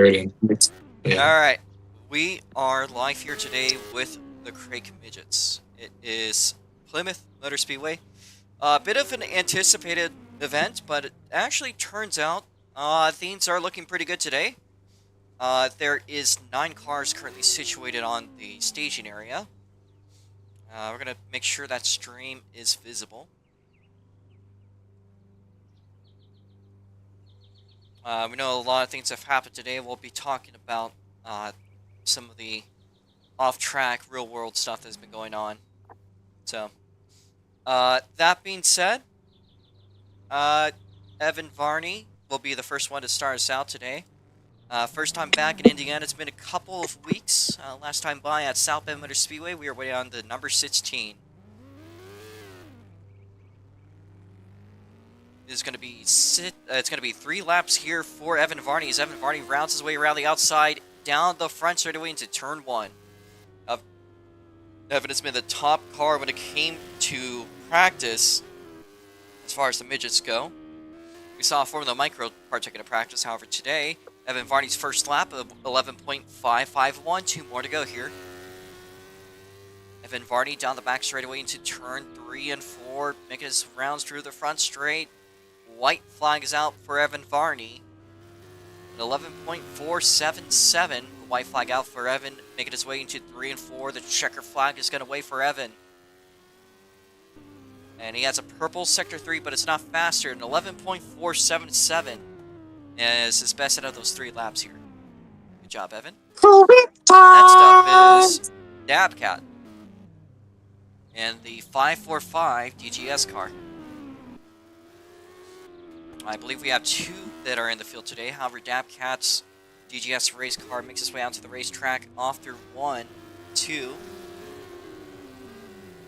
recording. Yeah. Alright, we are live here today with the Crake Midgets. It is Plymouth Motor Speedway. A bit of an anticipated event, but it actually turns out things are looking pretty good today. There is 9 cars currently situated on the staging area. We're going to make sure that stream is visible. We know a lot of things have happened today. We'll be talking about some of the off-track, real-world stuff that's been going on. So, that being said, Evan Varney will be the first one to start us out today. First time back in Indiana. It's been a couple of weeks. Last time by at South Bend Motor Speedway, we were waiting on the number 16. It's going to be it's going to be 3 laps here for Evan Varney as Evan Varney rounds his way around the outside, down the front straightaway into turn 1. Evan has been the top car when it came to practice as far as the midgets go. We saw a Formula Micro partake in a practice, however, today, Evan Varney's first lap of 11.551, 2 more to go here. Evan Varney down the back straightaway into turn 3 and 4, making his rounds through the front straight. White flag is out for Evan Varney. 11.477, white flag out for Evan, making his way into 3 and 4. The checker flag is going to wait for Evan. And he has a purple sector 3, but it's not faster. An 11.477 is his best out of those 3 laps here. Good job, Evan. Next up is Dabcat and the 545 DGS car. I believe we have 2 that are in the field today. However, Dabcat's DGS race car makes its way onto the racetrack off through 1, 2.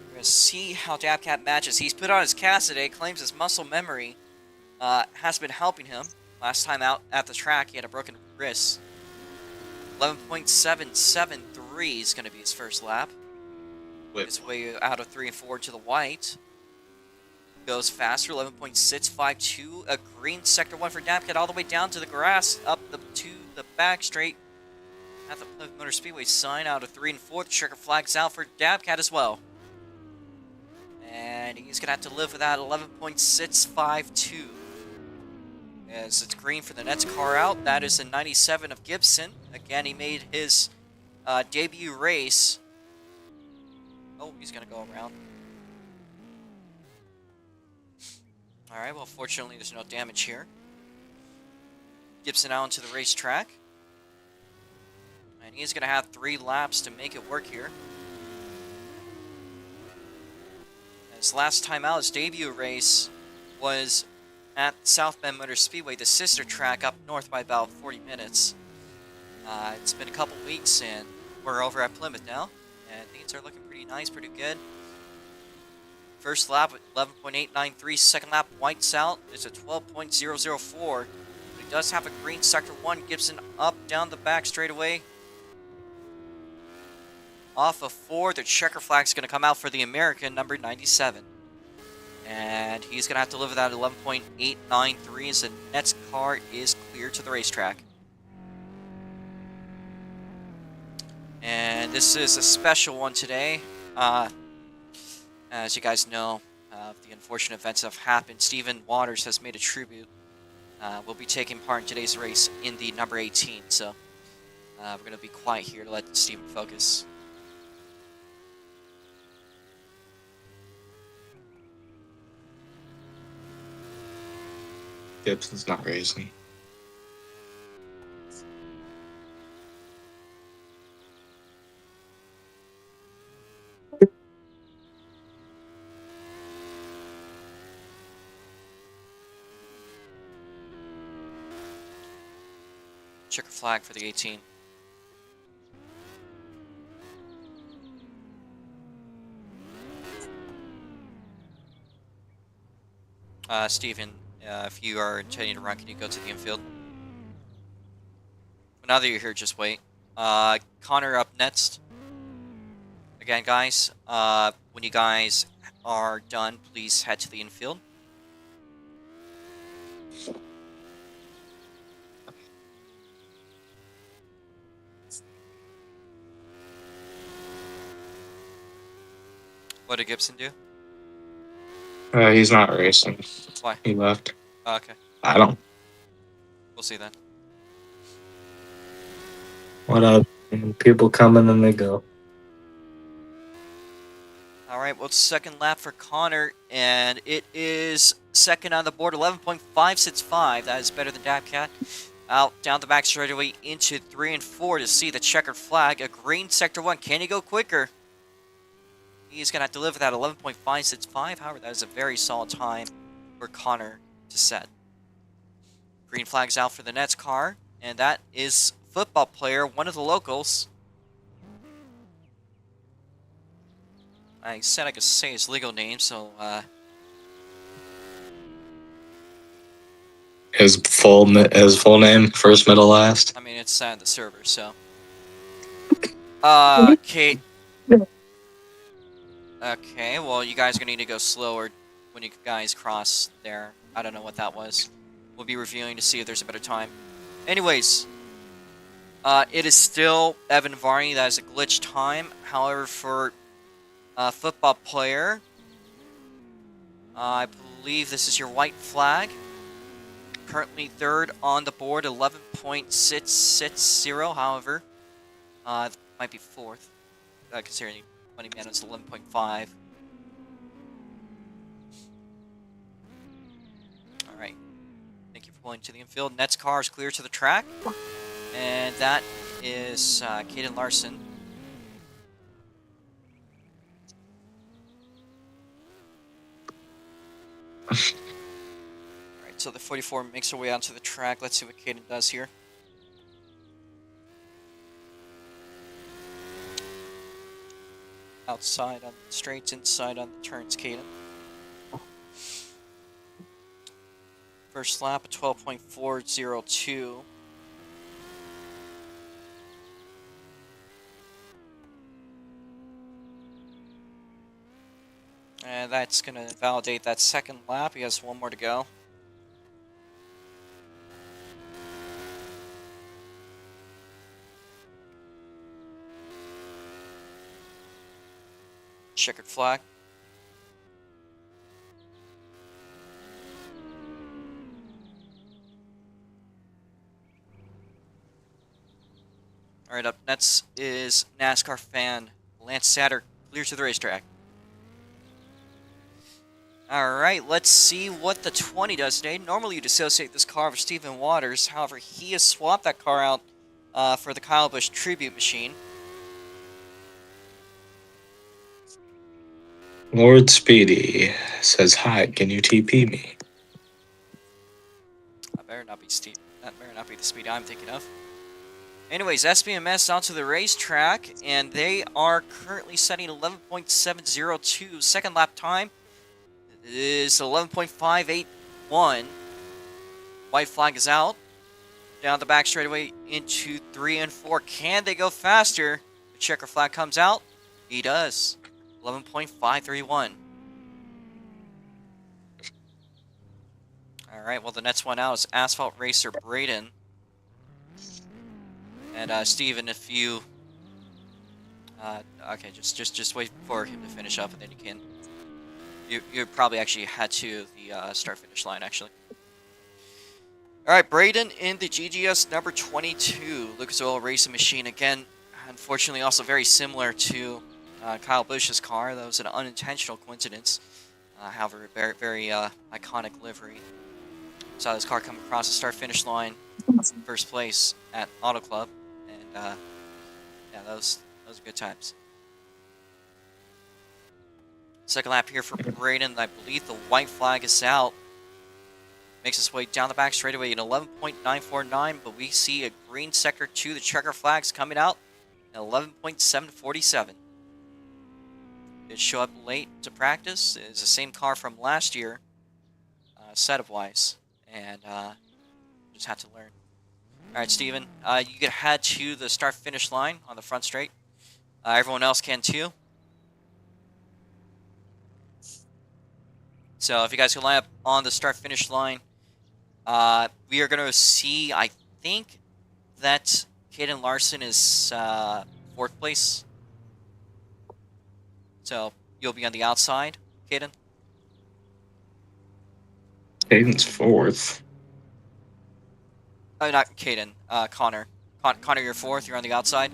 We're going to see how Dabcat matches. He's put on his cast today, claims his muscle memory has been helping him. Last time out at the track, he had a broken wrist. 11.773 is going to be his first lap. His way out of 3 and 4 to the white. Goes faster, 11.652. A green sector 1 for Dabcat all the way down to the grass, up to the back straight at the Plymouth Motor Speedway sign out of 3 and 4. The checker flag's out for Dabcat as well. And he's going to have to live with that 11.652. As it's green for the Nets car out. That is a 97 of Gibson. Again, he made his debut race. Oh, he's going to go around. Alright, well, fortunately, there's no damage here. Gibson out into the racetrack. And he's going to have 3 laps to make it work here. His last time out, his debut race was at South Bend Motor Speedway, the sister track up north by about 40 minutes. It's been a couple weeks, and we're over at Plymouth now. And things are looking pretty nice, pretty good. First lap at 11.893. Second lap, whites out. It's a 12.004. He does have a green sector 1. Gibson up, down the back straightaway. Off of 4. The checker flag's going to come out for the American, number 97. And he's going to have to live with that 11.893 as the Nets car is clear to the racetrack. And this is a special one today. As you guys know, the unfortunate events that have happened, Stephen Waters has made a tribute. Will be taking part in today's race in the number 18. So we're going to be quiet here to let Stephen focus. Gibson's not racing. Checker flag for the 18. Stephen, if you are intending to run, can you go to the infield? Well, now that you're here, just wait. Connor up next. Again, guys, when you guys are done, please head to the infield. What did Gibson do? He's not racing. Why? He left. Oh, okay. I don't. We'll see then. What up? People come and then they go. All right, well, it's second lap for Connor, and it is second on the board, 11.565. That is better than Dabcat. Out down the back straightaway into 3 and 4 to see the checkered flag. A green sector 1. Can he go quicker? He's going to have to live with that 11.565. However, that is a very solid time for Connor to set. Green flag's out for the Nets car, and that is football player, one of the locals. I said I could say his legal name, so His full name, first, middle, last. I mean, it's the server, so. Kate. Okay, well, you guys are going to need to go slower when you guys cross there. I don't know what that was. We'll be reviewing to see if there's a better time. Anyways, it is still Evan Varney. That is a glitch time. However, for football player, I believe this is your white flag. Currently third on the board, 11.660. However, might be fourth, considering Money Man is 11.5. All right. Thank you for pulling to the infield. Nets car is clear to the track, and that is Caden Larson. Alright, so the 44 makes her way onto the track. Let's see what Caden does here. Outside on the straights, inside on the turns, Caden. First lap at 12.402. And that's going to validate that second lap. He has one more to go. Checkered flag. All right, up next is NASCAR fan Lance Satter, clear to the racetrack. All right, let's see what the 20 does today. Normally you'd associate this car with Stephen Waters. However, he has swapped that car out for the Kyle Busch tribute machine. Lord Speedy says, "Hi, can you TP me?" That better not be Steve. That better not be the Speedy I'm thinking of. Anyways, SBMS onto the racetrack, and they are currently setting 11.702. Second lap time is 11.581. White flag is out. Down the back straightaway into 3 and 4. Can they go faster? The checker flag comes out. He does. 11.531. All right, well, the next one out is Asphalt Racer Braden. And Steven, if you okay, just wait for him to finish up, and then you can. You probably actually head to the start finish line actually. All right, Braden in the GGS number 22 Lucas Oil Racing Machine again. Unfortunately, also very similar to Kyle Busch's car. That was an unintentional coincidence. However, very iconic livery. Saw this car come across the start finish line, first place at Auto Club. Yeah, those are good times. Second lap here for Braden. I believe the white flag is out. Makes its way down the back straightaway at 11.949, but we see a green sector 2. The checker flag's coming out at 11.747. Did show up late to practice. It's the same car from last year, setup-wise, and just had to learn. All right, Steven, you can head to the start-finish line on the front straight. Everyone else can too. So if you guys can line up on the start-finish line, we are going to see, I think, that Caden Larson is 4th place. So you'll be on the outside, Caden? Caden's fourth. Oh, not Caden. Connor. Connor, you're fourth. You're on the outside.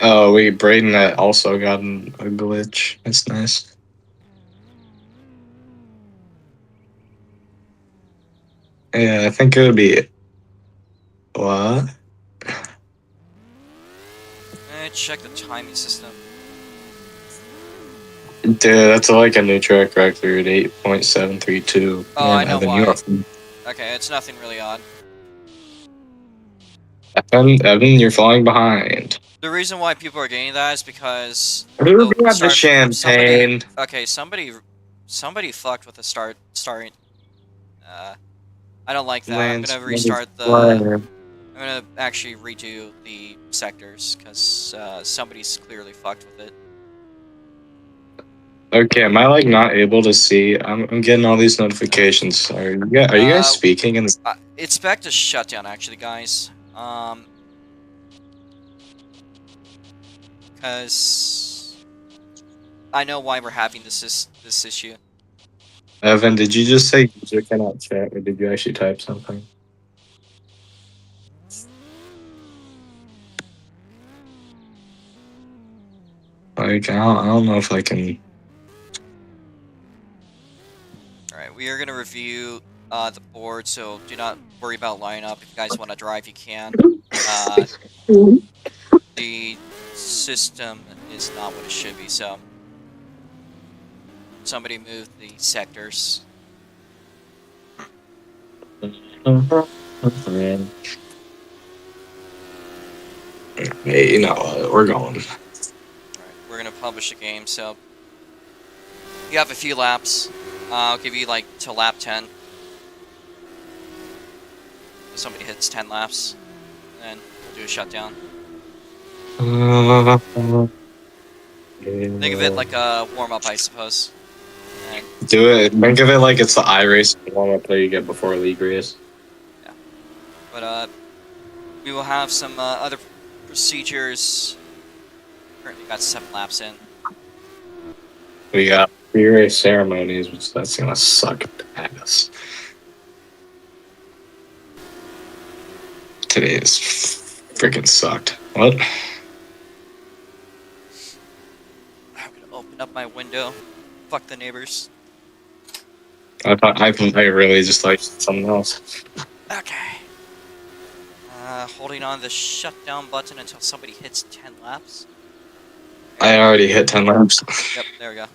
Oh, wait, Braden also got a glitch. That's nice. Yeah, I think it would be. What? Check the timing system. Dude, that's like a new track record, 8.732. Oh, Man, I know Evan, why. Okay, it's nothing really odd. Evan, you're falling behind. The reason why people are getting that is because Who got the champagne? Somebody fucked with the starting. I don't like that. Lance, I'm gonna restart Lance, I'm gonna actually redo the sectors because somebody's clearly fucked with it. Okay, am I like not able to see? I'm getting all these notifications. Are you guys speaking? And It's back to shutdown actually, guys. Because I know why we're having this issue. Evan, did you just say user cannot chat, or did you actually type something? Like, I don't know if I can. Alright, we are going to review the board, so do not worry about lining up. If you guys want to drive, you can. The system is not what it should be, so somebody move the sectors. Hey, you know what? We're going. Alright, we're going to publish a game, so you have a few laps. I'll give you like to lap 10. If somebody hits 10 laps, then we'll do a shutdown. Think of it like a warm-up, I suppose. And do it. Think of it like it's the iRace warm-up that you get before a league race. yeah, but we will have some other procedures. Currently got 7 laps in. We got pre-race ceremonies, which that's gonna suck ass. Today is freaking sucked. What? I'm gonna open up my window. Fuck the neighbors. I thought I really just like something else. Okay. Holding on the shutdown button until somebody hits 10 laps. I already hit 10 laps. Yep, there we go.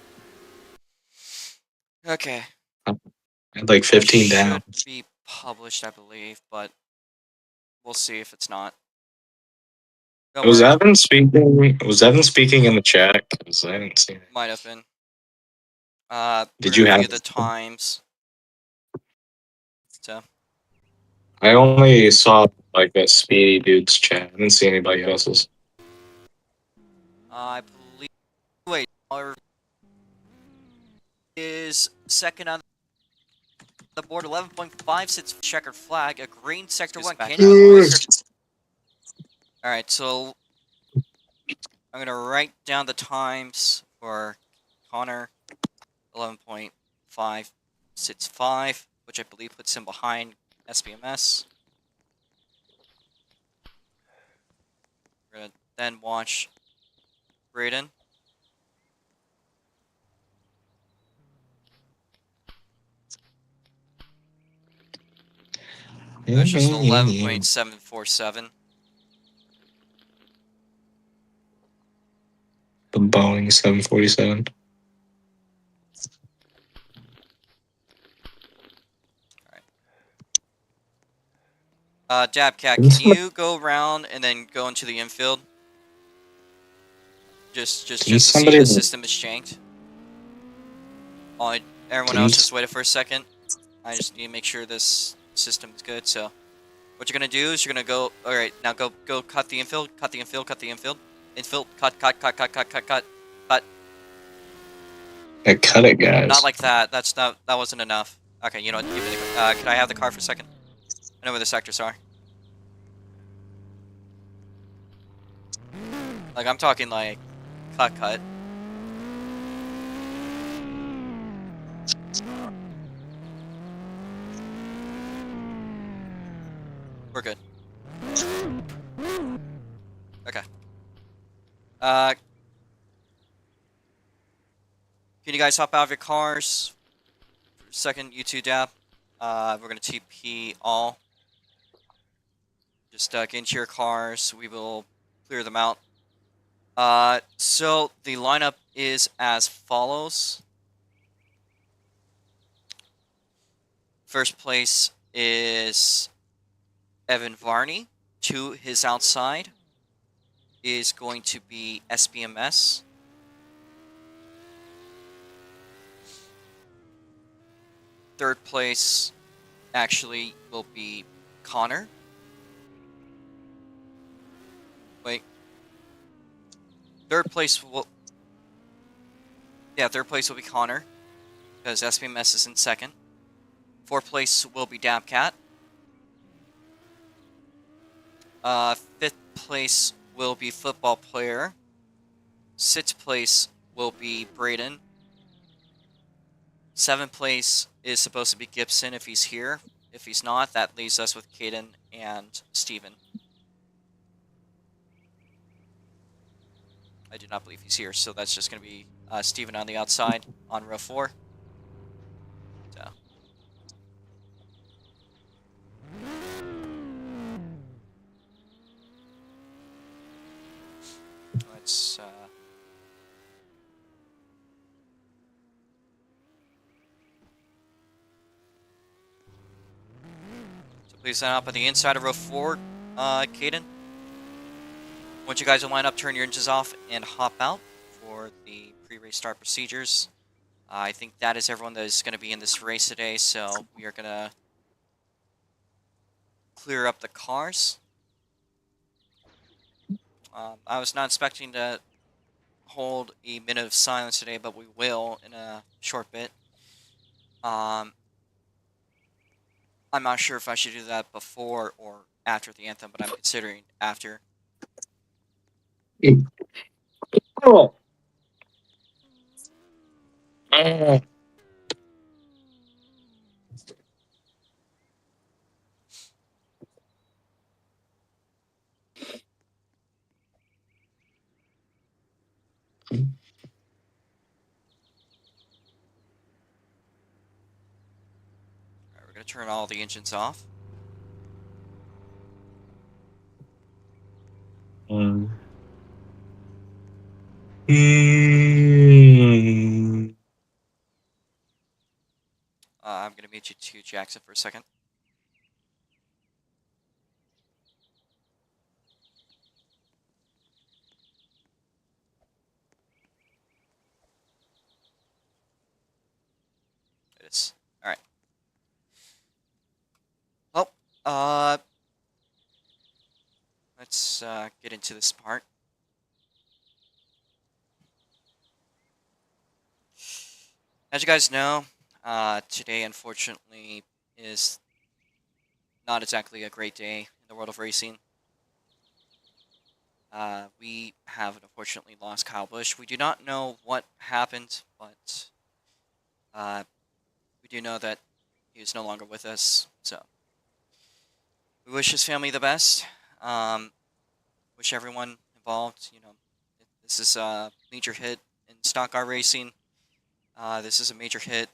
Okay. I had like 15 down. Should be published, I believe, but we'll see if it's not. Don't Was worry. Evan speaking? Was Evan speaking in the chat? Because I didn't see it. Might have been. Did we're you gonna have review the times? So I only saw like that Speedy dude's chat. I didn't see anybody else's. I believe. Wait, our is second on the board. 11.5 sits checkered flag. A green sector one. All right, so I'm gonna write down the times for Connor. 11.5 sits 5, which I believe puts him behind SBMS. We're gonna then watch Braden. That's just an 11.747. The Boeing 747. Dabcat, can you go around and then go into the infield? Just to see if the system is shanked. Everyone else just waited for a second. I just need to make sure this system is good. So, what you're gonna do is you're gonna go. All right, now go cut the infield, cut the infield, cut the infield, infield, cut. I cut it, guys. Not like that. That wasn't enough. Okay, you know what? Give me the. Can I have the car for a second? I know where the sectors are. Like I'm talking like cut. We're good. Okay. Can you guys hop out of your cars? For a second, you two dab. We're gonna TP all. Just get into your cars. We will clear them out. So the lineup is as follows. First place is Evan Varney. To his outside is going to be SBMS. Third place actually will be Connor. Wait. Third place will be Connor, because SBMS is in second. Fourth place will be Dabcat. Fifth place will be Football Player. Sixth place will be Braden. Seventh place is supposed to be Gibson if he's here. If he's not, that leaves us with Caden and Steven. I do not believe he's here, so that's just going to be Steven on the outside on row 4. So. Let's so please sign up on the inside of row 4, Caden. Once you guys are lined up, turn your engines off and hop out for the pre-race start procedures. I think that is everyone that is going to be in this race today, so we are going to clear up the cars. I was not expecting to hold a minute of silence today, but we will in a short bit. I'm not sure if I should do that before or after the anthem, but I'm considering after. Oh. Alright, we're going to turn all the engines off. Mm. I'm going to mute you to Jackson for a second. It is. Alright. Well, let's get into this part. As you guys know, today unfortunately is not exactly a great day in the world of racing. We have unfortunately lost Kyle Busch. We do not know what happened, but we do know that he is no longer with us. So we wish his family the best. Wish everyone involved. You know, this is a major hit in stock car racing. This is a major hit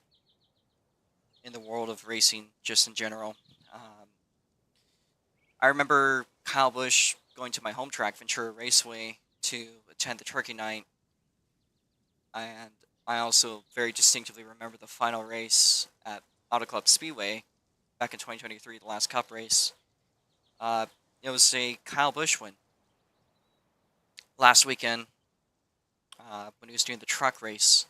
in the world of racing, just in general. I remember Kyle Busch going to my home track, Ventura Raceway, to attend the Turkey Night. And I also very distinctively remember the final race at Auto Club Speedway back in 2023, the last Cup race. It was a Kyle Busch win. Last weekend, when he was doing the truck race,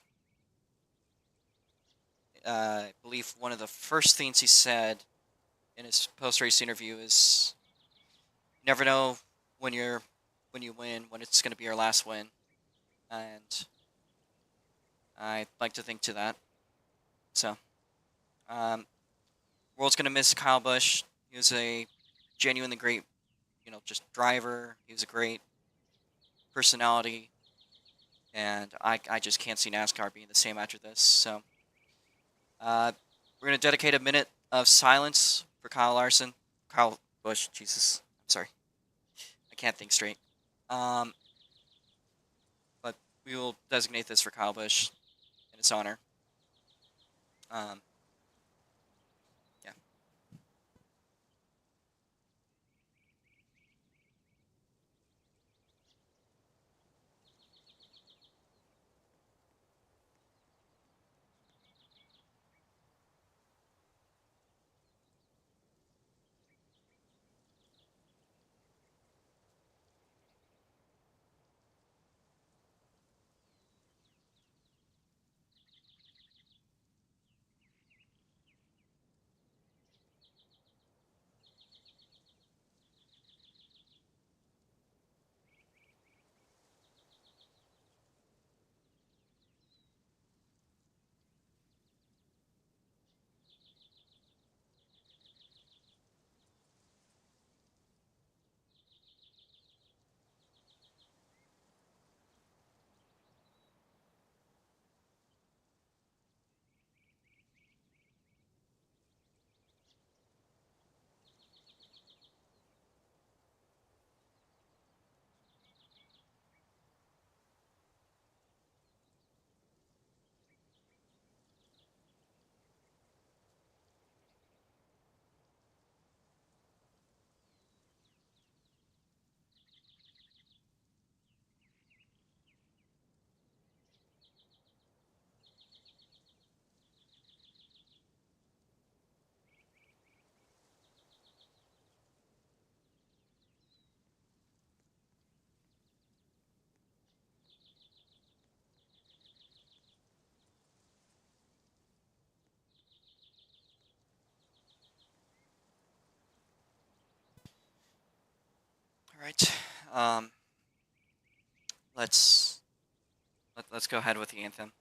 I believe one of the first things he said in his post-race interview is, "You never know when you win, when it's going to be your last win," and I'd like to think to that. So, world's going to miss Kyle Busch. He was a genuinely great, just driver. He was a great personality, and I just can't see NASCAR being the same after this. So, we're going to dedicate a minute of silence for Kyle Bush. Jesus, I'm sorry. I can't think straight. But we will designate this for Kyle Busch in his honor. Yeah. All right. Let's go ahead with the anthem.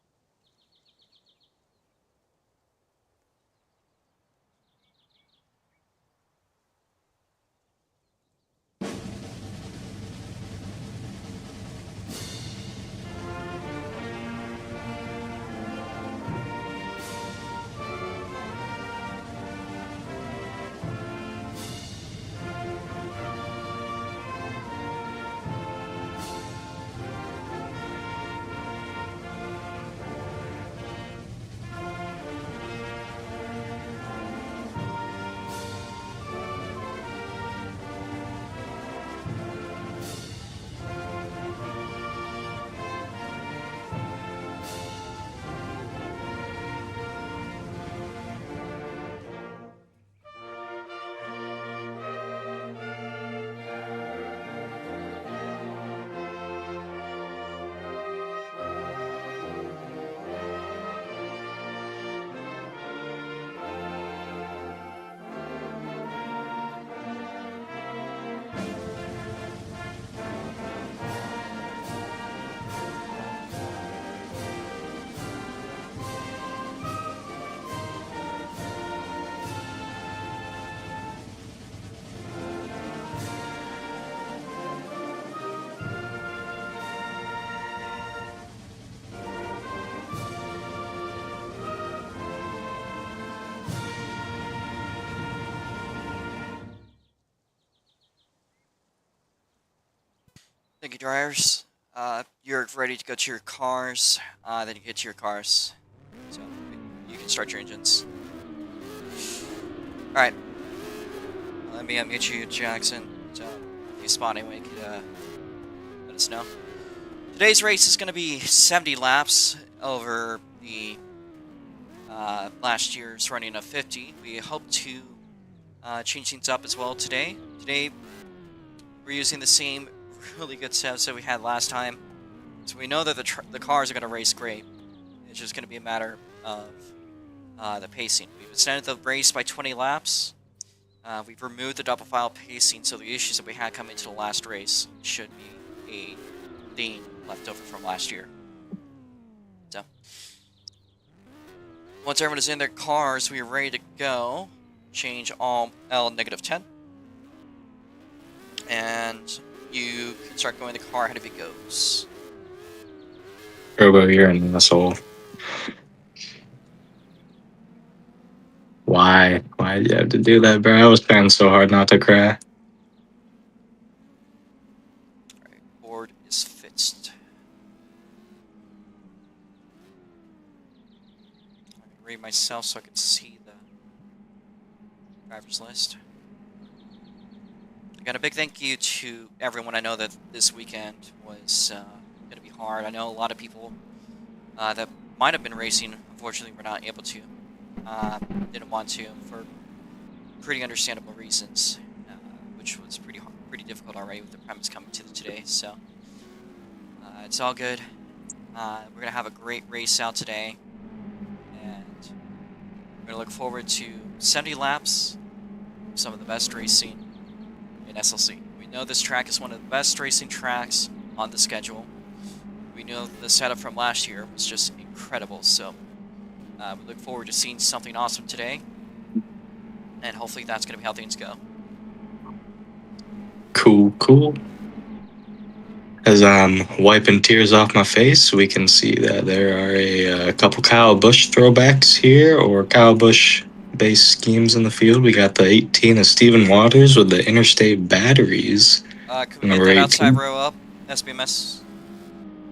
Thank you, drivers. You're ready to go to your cars. Then you get to your cars. So you can start your engines. All right. Let me unmute you, Jackson. So if you spot anyone, you could let us know. Today's race is going to be 70 laps over the last year's running of 50. We hope to change things up as well today. Today, we're using the same really good setup that we had last time. So we know that the cars are going to race great. It's just going to be a matter of the pacing. We've extended the race by 20 laps. We've removed the double file pacing, so the issues that we had coming into the last race should be a thing left over from last year. So once everyone is in their cars, we are ready to go. Change all L-10. And you can start going the car ahead of it goes. Turbo, you're an asshole. Why? Why did you have to do that, bro? I was trying so hard not to cry. Alright, board is fixed. I'm gonna read myself so I can see the driver's list. Again, a big thank you to everyone. I know that this weekend was going to be hard. I know a lot of people that might have been racing, unfortunately, were not able to. Didn't want to for pretty understandable reasons, which was pretty difficult already with the premise coming to today. So it's all good. We're going to have a great race out today, and we're going to look forward to 70 laps, some of the best racing in SLC. We know this track is one of the best racing tracks on the schedule. We know the setup from last year was just incredible, so we look forward to seeing something awesome today, and hopefully that's going to be how things go. Cool. As I'm wiping tears off my face, we can see that there are a couple Kyle Busch throwbacks here, or Kyle Busch base schemes in the field. We got the 18 of Steven Waters with the Interstate batteries. Can we Number get that 18. outside row up? SBMS.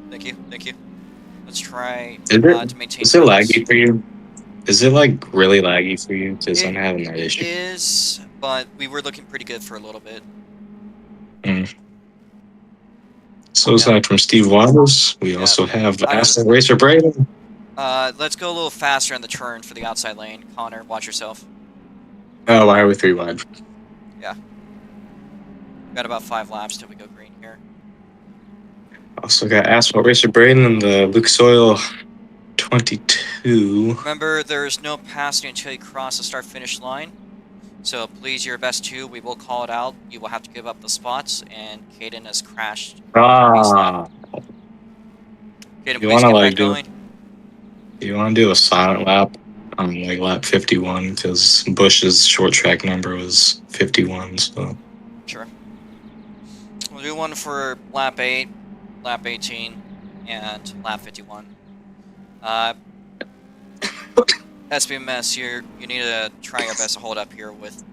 Thank you. Let's try Is to maintain it focus. laggy for you? Is it like really laggy for you? Because I'm having that issue. It is, but we were looking pretty good for a little bit. So aside from Steve Waters, we also have Aston Racer Braden. Let's go a little faster on the turn for the outside lane. Connor, watch yourself. Oh, why are we 3 wide? Yeah. We've got about 5 laps till we go green here. Also got Asphalt Racer Braden and the Luke Soil 22. Remember, there's no passing until you cross the start-finish line. So please, your best 2. We will call it out. You will have to give up the spots, and Caden has crashed. Caden, Please get back going. You want to do a silent lap on like lap 51 because Bush's short track number was 51. So sure. We'll do one for lap 8, lap 18, and lap 51. SBMS, you need to try your best to hold up here with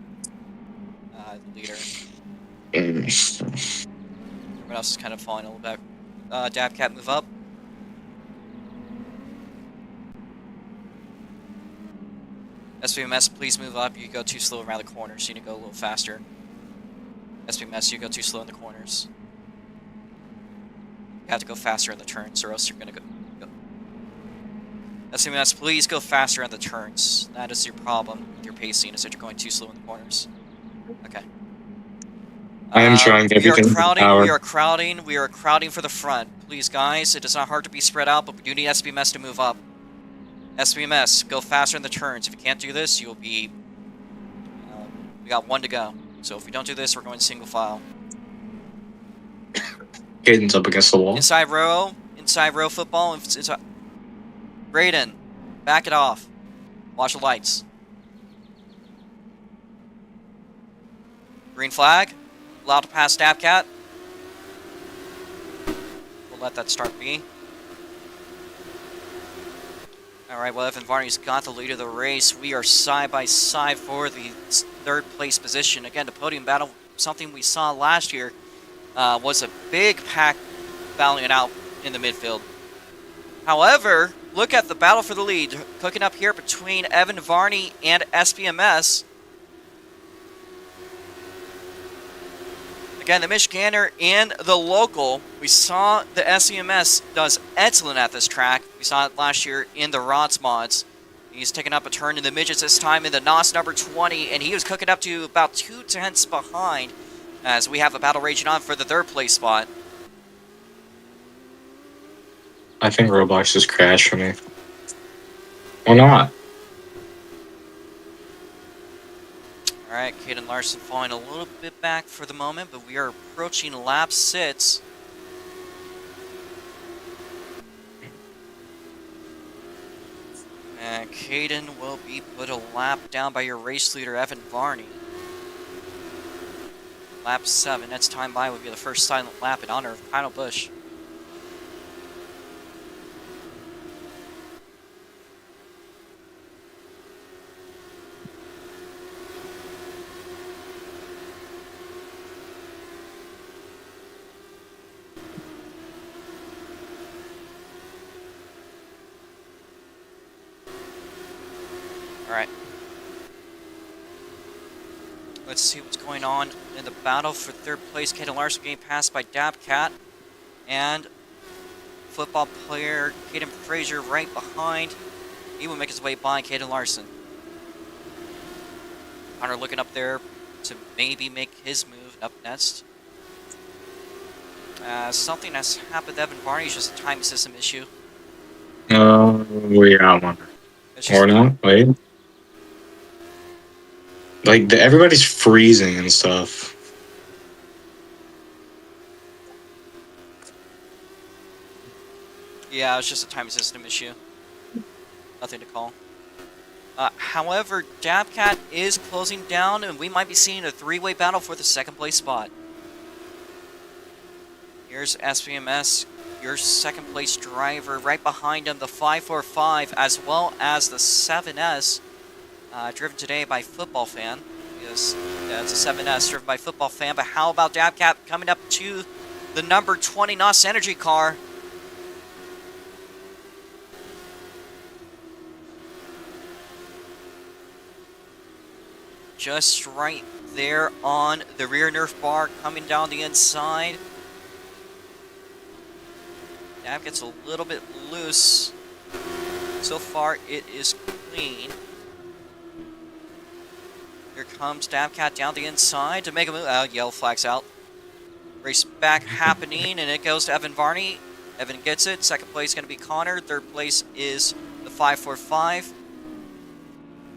the leader. Everyone else is kind of falling a little back. Dabcat, move up. SBMS, please move up. You go too slow around the corners. You need to go a little faster. SBMS, you go too slow in the corners. You have to go faster in the turns, or else you're going to go. SBMS, please go faster on the turns. That is your problem with your pacing, is that you're going too slow in the corners. Okay. I am trying everything. We are crowding for the front. Please, guys, it is not hard to be spread out, but we do need SBMS to move up. SBMS, go faster in the turns. If you can't do this, you'll be... we got 1 to go. So if we don't do this, we're going single file. Caden's up against the wall. Inside row football. Braden, back it off. Watch the lights. Green flag. Allowed to pass Dabcat. We'll let that start be. Alright, well, Evan Varney's got the lead of the race. We are side by side for the 3rd place position. Again, the podium battle, something we saw last year, was a big pack battling it out in the midfield. However, look at the battle for the lead. Cooking up here between Evan Varney and SBMS. Again, the Michigander and the local. We saw the SBMS does excellent at this track. We saw it last year in the ROX Mods. He's taking up a turn in the midgets this time in the NOS number 20, and he was cooking up to about 2 tenths behind as we have a battle raging on for the 3rd place spot. I think Roblox just crashed for me. Or not. Alright, Caden Larson falling a little bit back for the moment, but we are approaching lap 6. And Caden will be put a lap down by your race leader, Evan Varney. Lap 7, next time by will be the first silent lap in honor of Kyle Busch. Alright. Let's see what's going on in the battle for third place. Caden Larson getting passed by Dabcat. And football player Caden Frazier right behind. He will make his way by Caden Larson. Connor looking up there to maybe make his move up next. Something has happened to Evan Barney. It's just a timing system issue. We got one. Or not? Wait. Like, everybody's freezing and stuff. Yeah, it's just a timing system issue. Nothing to call. However, Dabcat is closing down, and we might be seeing a three-way battle for the second place spot. Here's SPMS, your second place driver. Right behind him, the 545, as well as the 7S, driven today by Football Fan. Yes, it's a 7S driven by Football Fan. But how about Dabcat coming up to the number 20 NOS Energy car? Just right there on the rear nerf bar, coming down the inside. Dab gets a little bit loose. So far, it is clean. Here comes Dabcat down the inside to make a move. Yellow flag's out. Race back happening, and it goes to Evan Varney. Evan gets it. Second place is going to be Connor. Third place is the 545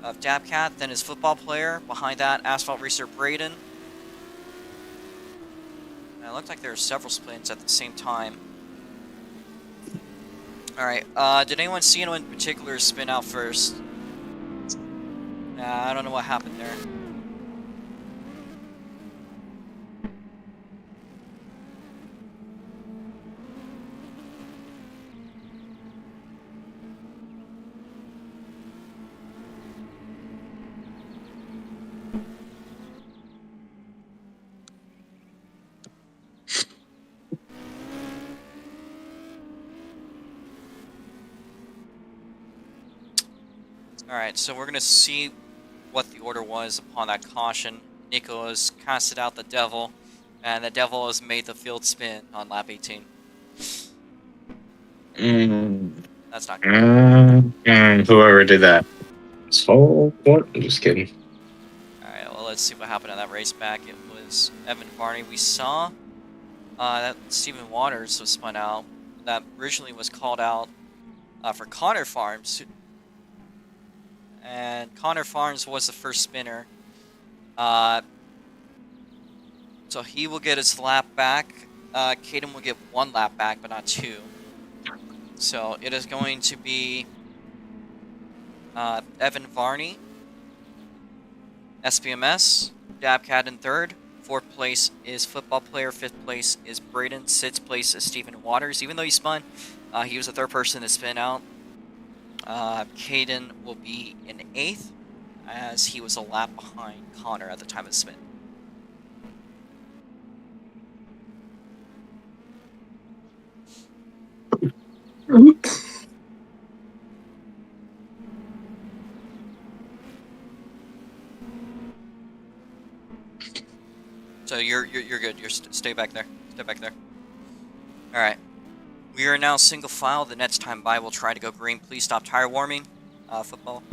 of Dabcat. Then his football player. Behind that, Asphalt Racer Braden. And it looked like there were several spins at the same time. Alright, did anyone see anyone in particular spin out first? I don't know what happened there. Alright, so we're going to see what the order was upon that caution. Nico has casted out the Devil, and the Devil has made the field spin on lap 18. That's not good. Whoever did that. So, what? I'm just kidding. Alright, well, let's see what happened on that race back. It was Evan Varney. We saw that Stephen Waters was spun out. That originally was called out for Connor Farms. And Connor Farms was the first spinner. So he will get his lap back. Caden will get one lap back, but not two. So it is going to be Evan Varney, SPMS, Dabcat in third. Fourth place is football player. Fifth place is Braden. Sixth place is Stephen Waters. Even though he spun, he was the third person to spin out. Caden will be in eighth, as he was a lap behind Connor at the time of the spin. So you're good. Stay back there. Stay back there. All right. We are now single file. The next time by, we'll try to go green. Please stop tire warming. Football.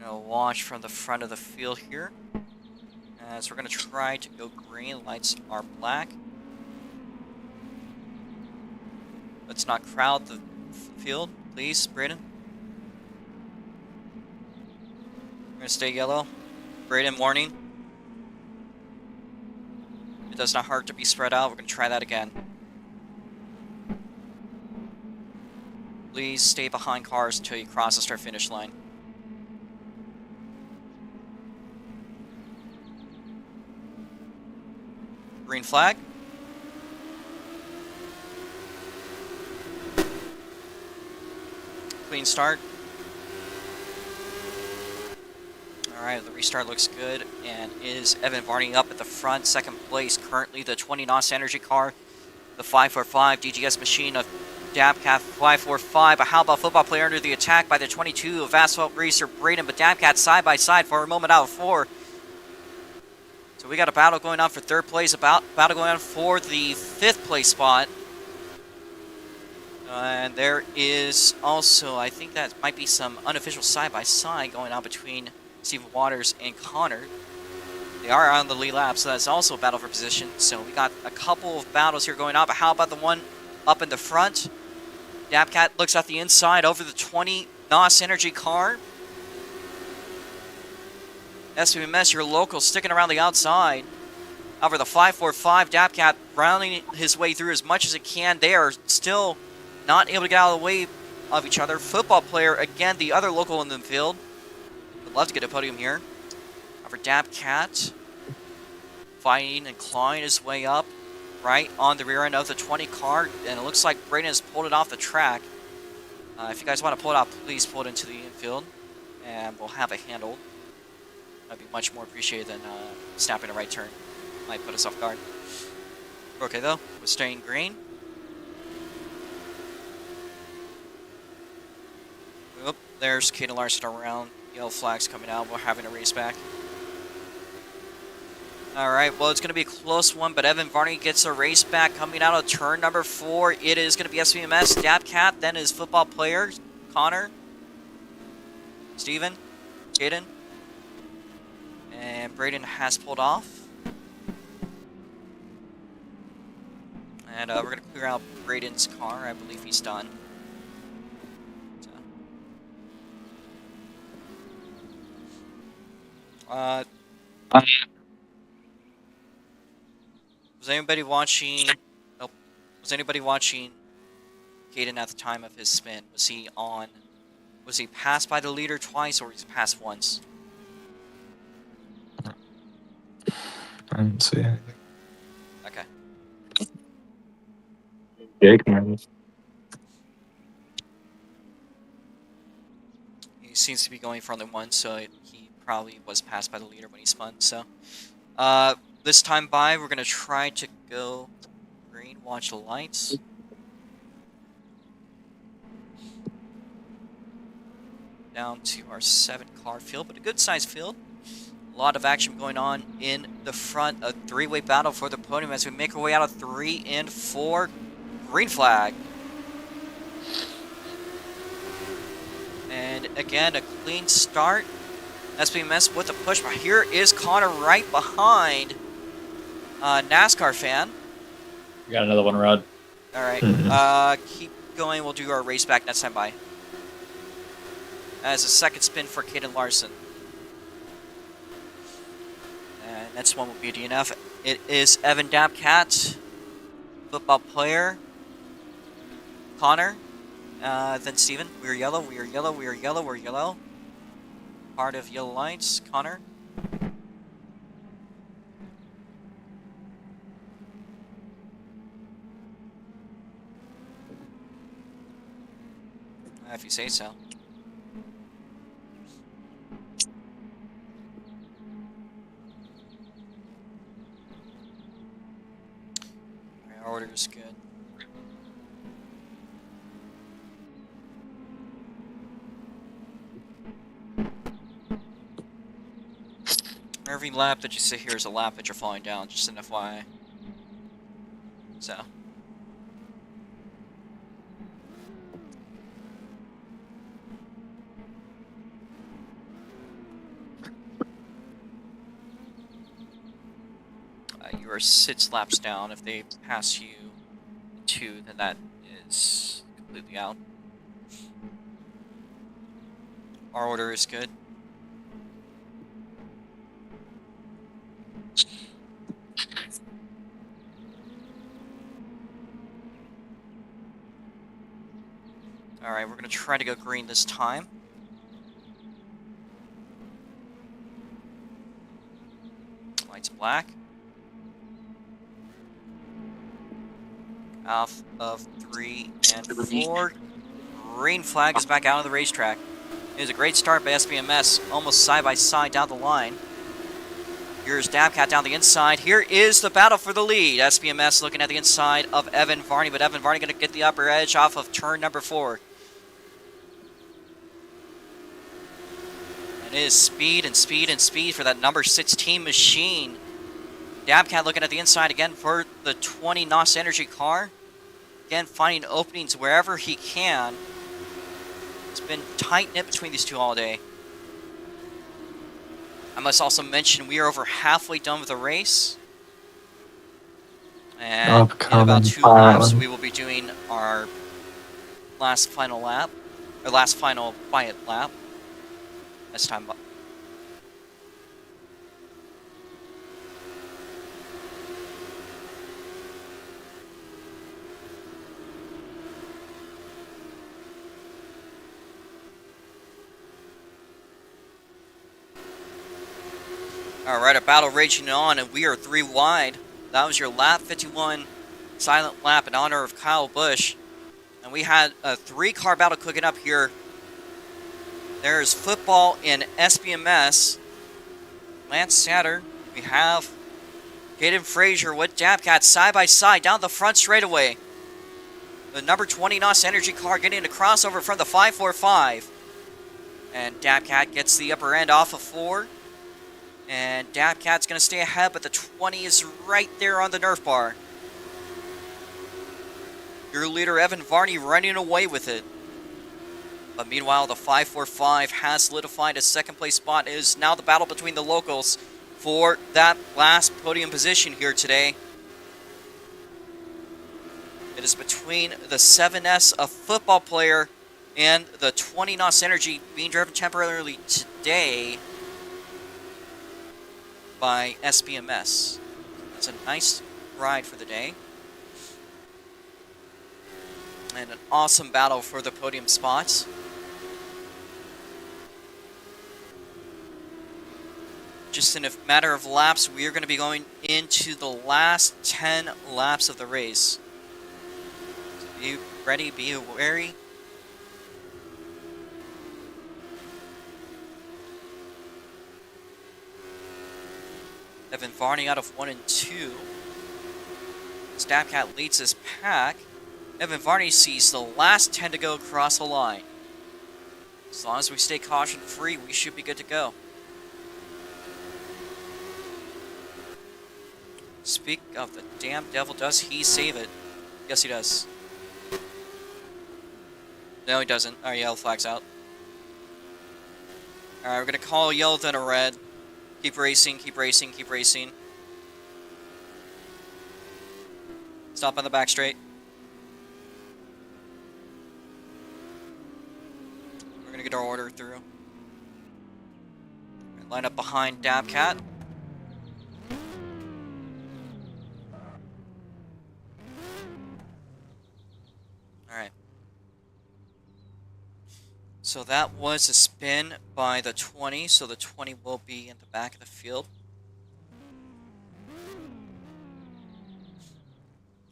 Launch from the front of the field here. So we're going to try to go green. Lights are black. Let's not crowd the field, please, Braden. We're going to stay yellow. Braden, warning. It does not hurt to be spread out. We're going to try that again. Please stay behind cars until you cross the start-finish line. Green flag. Clean start. Alright, the restart looks good, and is Evan Varney up at the front. Second place, currently the 20 NOS Energy car. The 545 DGS machine of Dabcat 545. But how about football player under the attack by the 22 of Asphalt Racer Braden? But Dabcat side by side for a moment out of 4. So we got a battle going on for 3rd place, battle going on for the 5th place spot. And there is also, I think that might be some unofficial side-by-side going on between Stephen Waters and Connor. They are on the lead lap, so that's also a battle for position. So we got a couple of battles here going on, but how about the one up in the front? Dabcat looks at the inside over the 20 NOS Energy car. SBMS, your local, sticking around the outside. However, the 545 Dabcat rounding his way through as much as it can. They are still not able to get out of the way of each other. Football player, again, the other local in the field. Would love to get a podium here. However, Dabcat fighting and clawing his way up right on the rear end of the 20 car. And it looks like Braden has pulled it off the track. If you guys want to pull it out, please pull it into the infield. And we'll have it handled. That'd be much more appreciated than snapping a right turn. Might put us off guard. We're okay, though. We're staying green. Oop, there's Caden Larson around. Yellow flags coming out. We're having a race back. Alright, well, it's going to be a close one, but Evan Varney gets a race back coming out of turn number 4. It is going to be SBMS, Dabcat, then his football player, Connor, Steven, Caden, and Braden has pulled off. And we're going to clear out Braden's car. I believe he's done. Was anybody watching? Nope. Was anybody watching Caden at the time of his spin? Was he on? Was he passed by the leader twice, or was he passed once? I didn't see anything. Okay. Jake, man. He seems to be going for only one, so he probably was passed by the leader when he spun. So, this time by, we're gonna try to go green. Watch the lights. Down to our 7-car field, but a good-sized field. A lot of action going on in the front. A 3-way battle for the podium as we make our way out of 3 and 4. Green flag. And again, a clean start. SBMS with a push, but here is Connor right behind NASCAR fan. We got another one, Rod. All right, keep going. We'll do our race back next time by. As a second spin for Caden Larson. And next one will be DNF. It is Evan Dabcat, football player. Connor, then Steven. We are yellow, we are yellow, we are yellow, we're yellow. Part of yellow lights, Connor. If you say so. Our order is good. Every lap that you see here is a lap that you're falling down, just an FYI. So. You are 6 laps down. If they pass you 2, then that is completely out. Our order is good. Alright, we're going to try to go green this time. Lights black. Off of 3 and 4. Green flag is back out of the racetrack. It was a great start by SBMS, almost side by side down the line. Here's Dabcat down the inside. Here is the battle for the lead. SPMS looking at the inside of Evan Varney, but Evan Varney going to get the upper edge off of turn number 4. And it is speed and speed and speed for that number 16 machine. Dabcat looking at the inside again for the 20 NOS Energy car. Again, finding openings wherever he can. It's been tight-knit between these two all day. I must also mention we are over halfway done with the race. And in about 2 laps, we will be doing our last final lap, or last final quiet lap. This time. Alright, a battle raging on, and we are 3 wide. That was your lap 51 silent lap in honor of Kyle Busch. And we had a 3-car battle cooking up here. There's football in SPMS. Lance Satter. We have Caden Frazier with Dabcat side by side down the front straightaway. The number 20 NOS Energy car getting a crossover from the 545. And Dabcat gets the upper end off of 4. And Dabcat's going to stay ahead, but the 20 is right there on the Nerf bar. Your leader, Evan Varney, running away with it. But meanwhile, the 545 has solidified a second place spot. It is now the battle between the locals for that last podium position here today. It is between the 7S, a football player, and the 20 NOS Energy being driven temporarily today by SPMS. It's a nice ride for the day. And an awesome battle for the podium spots. Just in a matter of laps, we are going to be going into the last 10 laps of the race. So be ready, be wary. Evan Varney out of 1 and 2. Dabcat leads his pack. Evan Varney sees the last 10 to go across the line. As long as we stay caution free, we should be good to go. Speak of the damn devil, does he save it? Yes, he does. No, he doesn't. Our yellow flag's out. Alright, we're going to call a yellow then a red. Keep racing, keep racing, keep racing. Stop on the back straight. We're going to get our order through. Line up behind Dabcat. Alright. So that was a spin by the 20, so the 20 will be in the back of the field.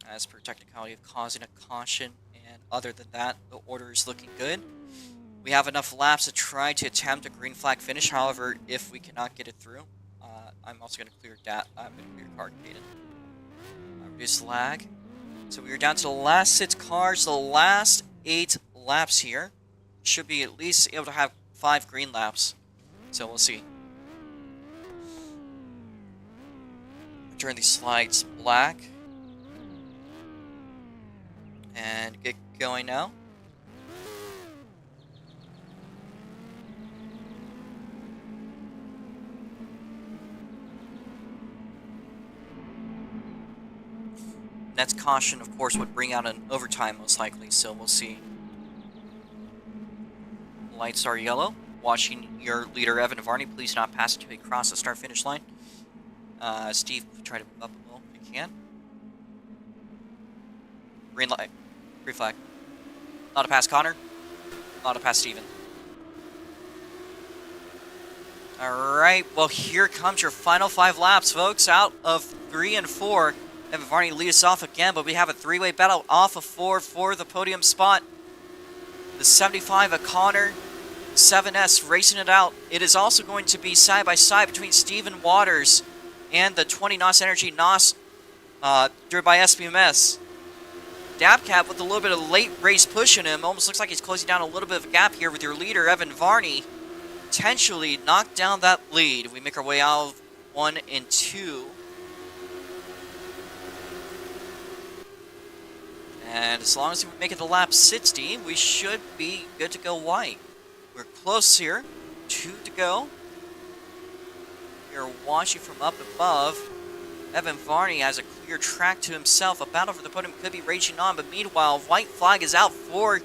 As per technicality of causing a caution, and other than that, the order is looking good. We have enough laps to try to attempt a green flag finish, however, if we cannot get it through, I'm also going to clear I'm going to clear car Caden. Reduce lag. So we are down to the last 6 cars, the last 8 laps here. Should be at least able to have 5 green laps. So we'll see. Turn these slides black. And get going now. Next caution, of course, would bring out an overtime most likely, so we'll see. Lights are yellow. Watching your leader, Evan Varney. Please not pass until he crosses the start-finish line. Steve, try to move up a little if you can. Green light. Green flag. Not a pass Connor. Not a pass Steven. Alright, well here comes your final 5 laps, folks. Out of 3 and 4. Evan Varney leads us off again, but we have a 3-way battle off of 4 for the podium spot. The 75 of Connor, 7S racing it out. It is also going to be side by side between Steven Waters and the 20 NOS Energy NOS driven by SPMS. Dabcat with a little bit of late race push in him. Almost looks like he's closing down a little bit of a gap here with your leader, Evan Varney. Potentially knock down that lead. We make our way out of 1 and 2. And as long as we make it to lap 60, we should be good to go white. We're close here. 2 to go. You're watching from up above. Evan Varney has a clear track to himself. A battle for the podium could be raging on, but meanwhile, white flag is out for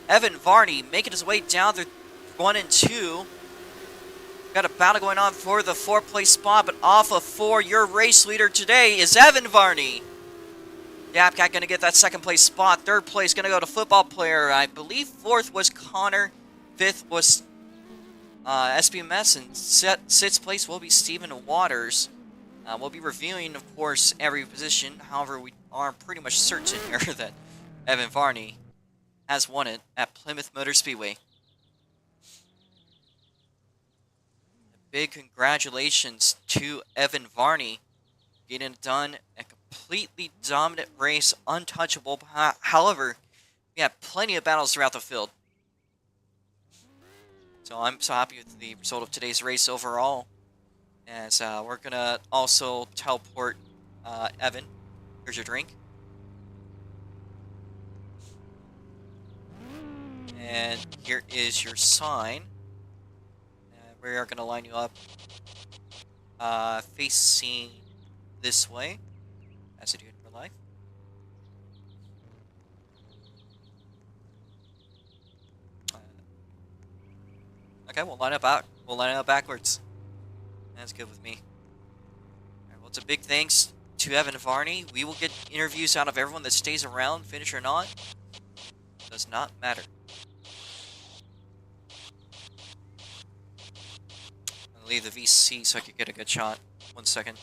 Evan Varney, making his way down through 1 and 2. Got a battle going on for the 4th place spot, but off of 4, your race leader today is Evan Varney. Yapcat going to get that 2nd place spot. 3rd place going to go to football player. I believe 4th was Connor. 5th was SPMS, and 6th place will be Stephen Waters. We'll be reviewing, of course, every position. However, we are pretty much certain here that Evan Varney has won it at Plymouth Motor Speedway. Big congratulations to Evan Varney getting it done. A completely dominant race, untouchable. However, we had plenty of battles throughout the field. So I'm so happy with the result of today's race overall. As we're going to also teleport Evan. Here's your drink. And here is your sign. And we are going to line you up facing this way, as I do in real life. Okay, we'll line up out. We'll line up backwards. That's good with me. All right, well, it's a big thanks to Evan Varney. We will get interviews out of everyone that stays around, finish or not. Does not matter. I'll leave the VC so I can get a good shot. 1 second.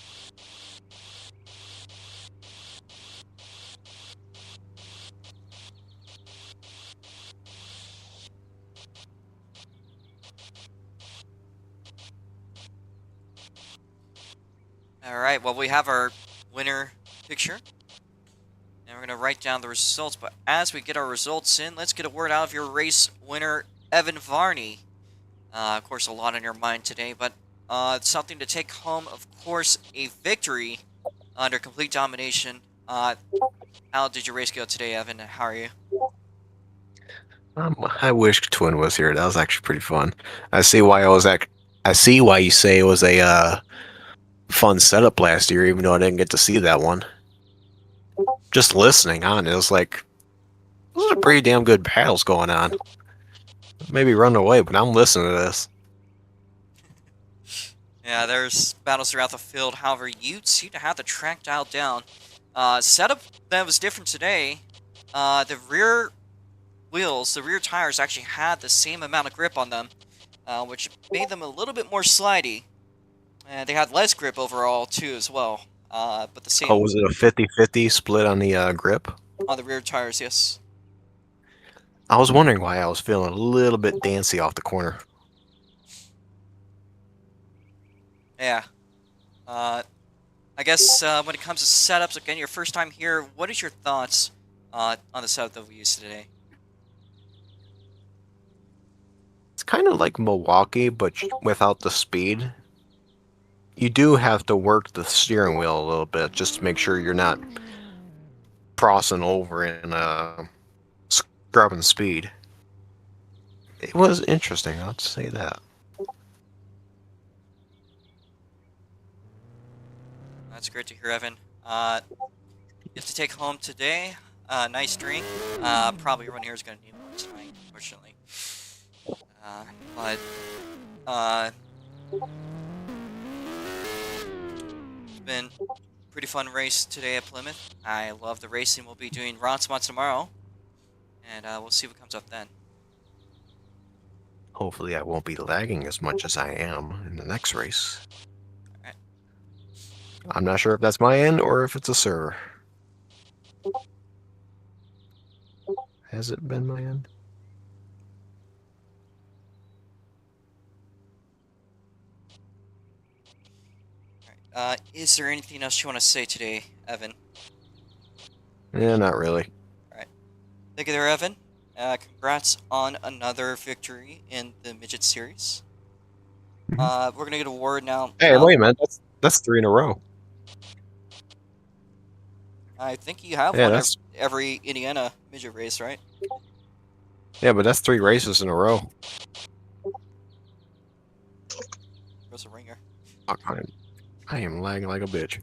Alright, well, we have our winner picture. And we're going to write down the results. But as we get our results in, let's get a word out of your race winner, Evan Varney. Of course, a lot on your mind today, but something to take home, of course, a victory under complete domination. How did your race go today, Evan? How are you? I wish Twin was here. That was actually pretty fun. I see why I see why you say it was a fun setup last year, even though I didn't get to see that one. Just listening on it was like, those are pretty damn good battles going on. Maybe run away, but I'm listening to this. Yeah, there's battles throughout the field. However, you seem to have the track dialed down. Setup that was different today. The rear wheels, the rear tires actually had the same amount of grip on them, which made them a little bit more slidey. And they had less grip overall, too, as well. But the same... Oh, was it a 50-50 split on the grip? On the rear tires, yes. I was wondering why I was feeling a little bit dancy off the corner. Yeah. I guess when it comes to setups, again, your first time here, what is your thoughts on the setup that we used today? It's kind of like Milwaukee, but without the speed. You do have to work the steering wheel a little bit just to make sure you're not crossing over and scrubbing speed. It was interesting, I'll say that. That's great to hear, Evan. You have to take home today. Nice drink. Probably everyone here is going to need one tonight, unfortunately. It's been a pretty fun race today at Plymouth. I love the racing. We'll be doing ROX Mods tomorrow, and we'll see what comes up then. Hopefully I won't be lagging as much as I am in the next race. Alright. I'm not sure if that's my end or if it's a server. Has it been my end? Is there anything else you want to say today, Evan? Yeah, not really. Thank you there, Evan. Congrats on another victory in the Midget Series. We're going to get a word now. Hey, wait a minute. That's 3 in a row. I think you have Yeah, won that's every Indiana Midget race, right? yeah, but that's 3 races in a row. There's a ringer. I am lagging like a bitch.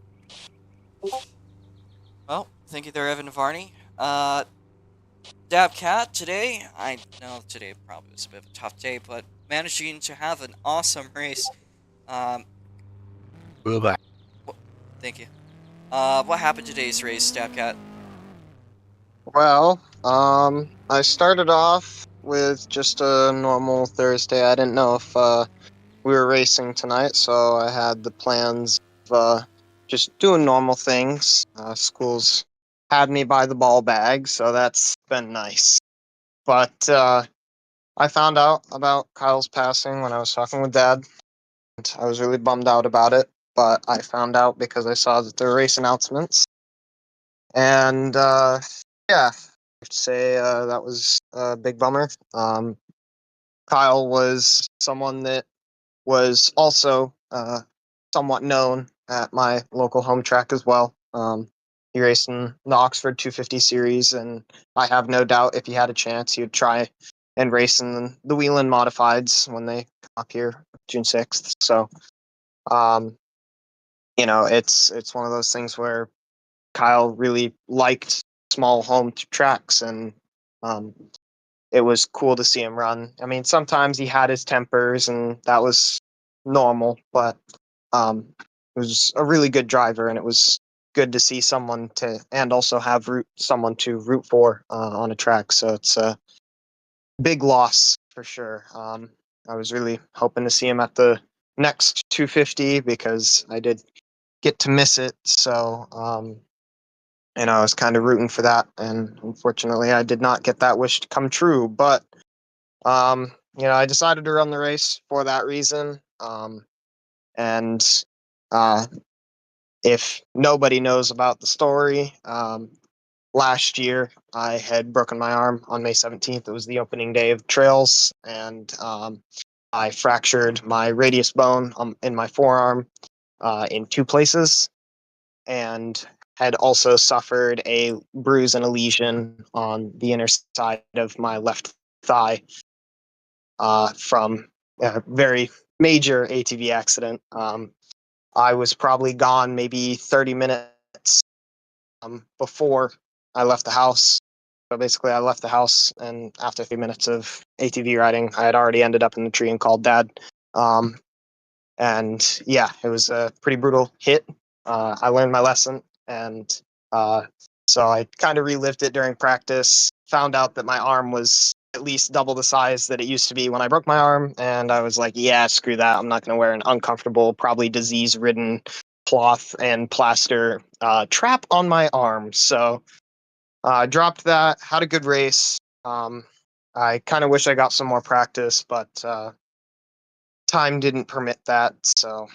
Well, thank you there, Evan Varney. Dab Cat, today, I know today probably was a bit of a tough day, but managing to have an awesome race. Um, Bye. Thank you. What happened today's race, Dab Cat? Well, I started off with just a normal Thursday. I didn't know if we were racing tonight, so I had the plans of just doing normal things. School's had me by the ball bag, so that's been nice. But I found out about Kyle's passing when I was talking with Dad. And I was really bummed out about it, but I found out because I saw that there were race announcements. And yeah, I'd say that was a big bummer. Kyle was someone that was also somewhat known at my local home track as well. He raced in the Oxford 250 series, and I have no doubt if he had a chance, he would try and race in the Wheeling Modifieds when they come up here June 6th. So, um, it's one of those things where Kyle really liked small home tracks, and um, it was cool to see him run. I mean, sometimes he had his tempers, and that was normal, but he was a really good driver, and it was good to see someone to, and also have someone to root for on a track. So it's a big loss for sure. I was really hoping to see him at the next 250 because I did get to miss it. So and I was kind of rooting for that, and unfortunately, I did not get that wish to come true. But I decided to run the race for that reason. And uh, if nobody knows about the story, last year I had broken my arm on May 17th. It was the opening day of trails, and I fractured my radius bone in my forearm in 2 places, and had also suffered a bruise and a lesion on the inner side of my left thigh from a very major ATV accident. I was probably gone maybe 30 minutes before I left the house. So basically, I left the house, and after 3 minutes of ATV riding, I had already ended up in the tree and called Dad. And yeah, it was a pretty brutal hit. I learned my lesson, and so I kind of relived it during practice. Found out that my arm was at least double the size that it used to be when I broke my arm, and I was like, yeah, screw that. I'm not going to wear an uncomfortable, probably disease-ridden cloth and plaster trap on my arm. So I dropped that, had a good race. I kind of wish I got some more practice, but time didn't permit that. So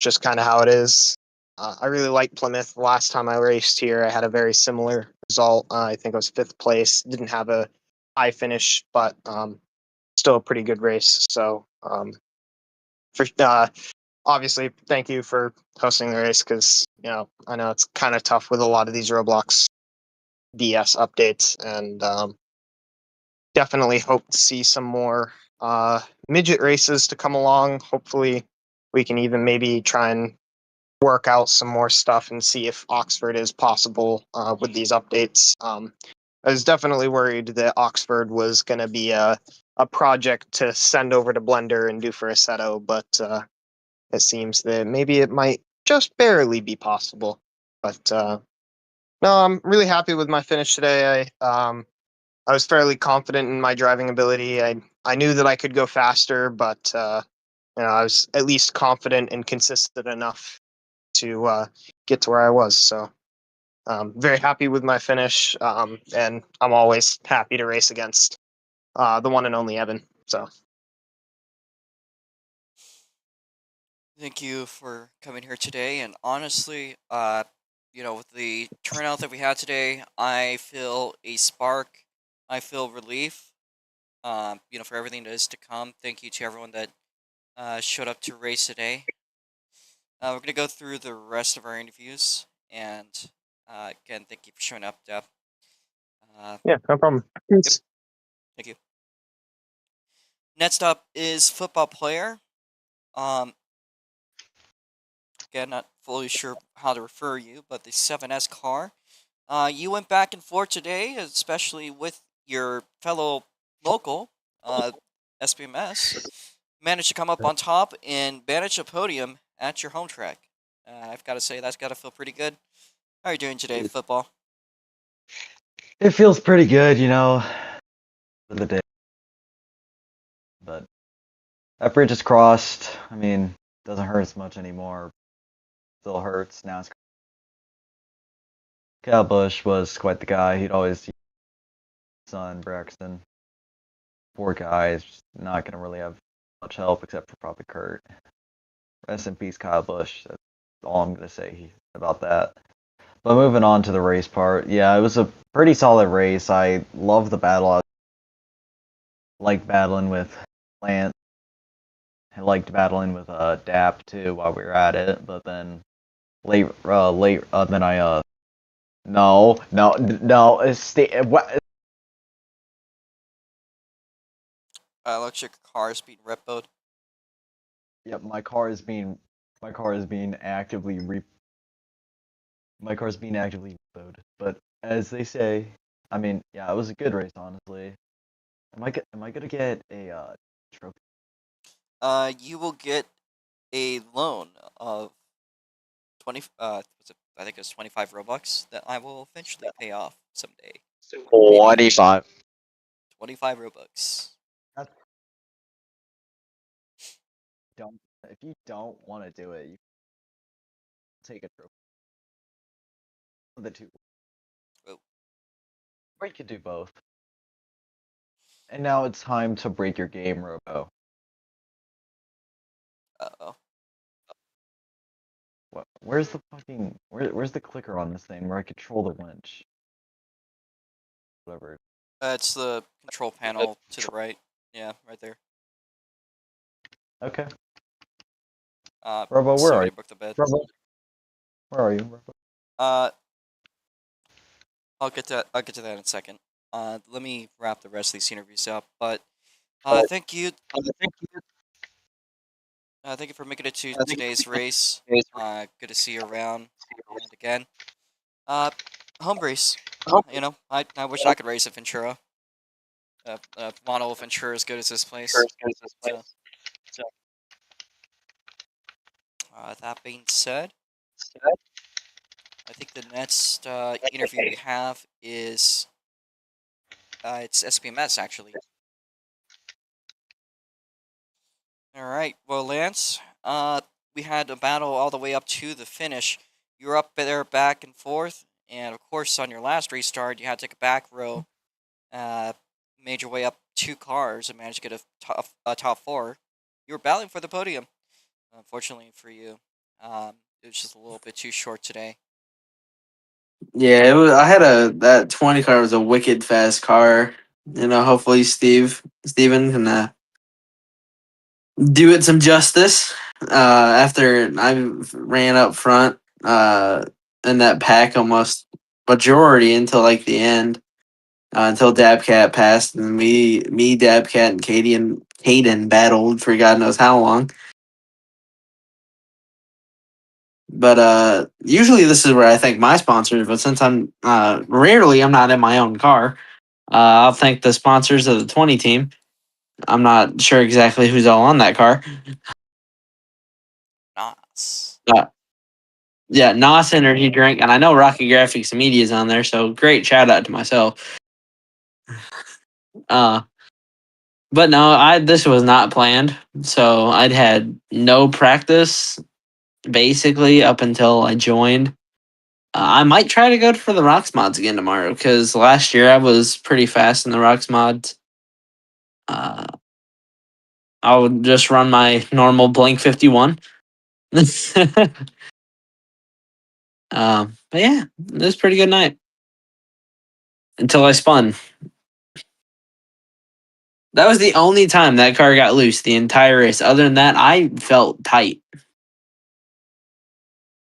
just kind of how it is. I really like Plymouth. Last time I raced here, I had a very similar result. I think I was 5th place. Didn't have a high finish, but still a pretty good race. So for obviously, thank you for hosting the race, because I know it's kind of tough with a lot of these Roblox BS updates, and definitely hope to see some more midget races to come along. Hopefully, we can even maybe try and work out some more stuff and see if Oxford is possible with these updates. I was definitely worried that Oxford was going to be a project to send over to Blender and do for Assetto, but it seems that maybe it might just barely be possible. But no, I'm really happy with my finish today. I was fairly confident in my driving ability. I knew that I could go faster, but I was at least confident and consistent enough to get to where I was. So very happy with my finish, and I'm always happy to race against the one and only Evan. So Thank you for coming here today. And honestly, with the turnout that we had today, I feel a spark. I feel relief. For everything that is to come. Thank you to everyone that showed up to race today. We're gonna go through the rest of our interviews, and again, thank you for showing up, Deb. Yeah, no problem. Thank you. Next up is football player. Um, Again, not fully sure how to refer you, but the 7S car. You went back and forth today, especially with your fellow local, SPMS. Managed to come up on top and manage a podium at your home track. I've got to say, that's got to feel pretty good. How are you doing today, football? It feels pretty good, for the day. But that bridge is crossed. I mean, doesn't hurt as much anymore. Still hurts. Now it's Cal Bush was quite the guy. He'd always son Braxton. Poor guy is just not gonna really have much help except for probably Kurt. Rest in peace, Kyle Bush. That's all I'm gonna say about that. But moving on to the race part, yeah, it was a pretty solid race. I love the battle. I like battling with Lance. I liked battling with Dap too while we were at it, but then then I what? Looks like your car is being repoed. Yep, my car is being actively repoed. But as they say, I mean, yeah, it was a good race, honestly. Am I gonna get a trophy? You will get a loan of 20. I think it's 25 Robux that I will eventually pay off someday. 25. 25 Robux. That's, don't if you don't want to do it, you take a trophy. The two. Oh. Or you could do both. And now it's time to break your game, Robo. Uh-oh. Where's the fucking where's the clicker on this thing where I control the winch? Whatever. It's the control panel to the right. Yeah, right there. Okay. Robo, where still are gonna you? book the bed. Robo, where are you, Robo? I'll get to that in a second. Let me wrap the rest of these interviews up. But thank you. Thank you for making it to today's race. Good to see you around. And again, home race. I wish I could race at Ventura. Model of Ventura as good as this place. So, that being said, I think the next interview we have is it's SPMS actually. All right. Well, Lance, we had a battle all the way up to the finish. You were up there back and forth, and of course, on your last restart, you had to take a back row. Made your way up 2 cars and managed to get a top 4. You were battling for the podium. Unfortunately for you, it was just a little bit too short today. Yeah, I had that 20 car was a wicked fast car. Hopefully Steven can do it some justice. After I ran up front in that pack almost majority until like the end, until Dabcat passed, and me, Dabcat, and Caden battled for God knows how long. But usually this is where I thank my sponsors. But since I'm rarely I'm not in my own car, I'll thank the sponsors of the 20 team. I'm not sure exactly who's all on that car. Nice. Yeah, Nos Energy Drink, and I know Rocky Graphics Media is on there, so great shout out to myself. But no, this was not planned, so I'd had no practice basically up until I joined. I might try to go for the ROX Mods again tomorrow because last year I was pretty fast in the ROX Mods. I would just run my normal Blank 51 But yeah, it was a pretty good night until I spun. That was the only time that car got loose the entire race. Other than that, I felt tight.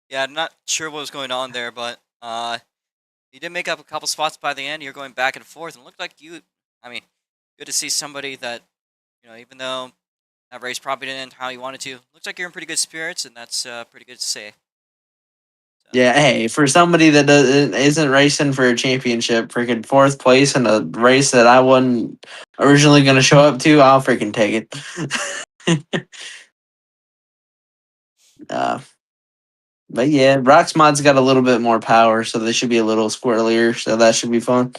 Yeah, I'm not sure what was going on there, but you did make up a couple spots by the end. You're going back and forth, and it looked like you. I mean, good to see somebody that, even though that race probably didn't end how you wanted to, looks like you're in pretty good spirits, and that's pretty good to say. So, Yeah, hey, for somebody that isn't racing for a championship, freaking fourth place in a race that I wasn't originally going to show up to, I'll freaking take it. uh, but yeah, ROX Mods got a little bit more power, so they should be a little squirrelier, so that should be fun.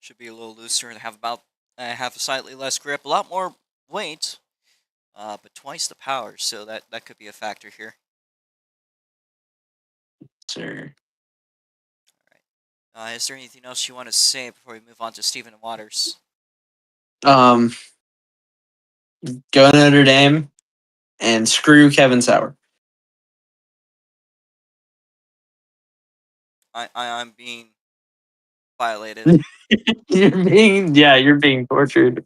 should be a little looser and have about have slightly less grip, a lot more weight, but twice the power, so that could be a factor here. Sure. Is there anything else you want to say before we move on to Stephen Waters? Go Notre Dame and screw Kevin Sauer. I'm being violated. You're being tortured.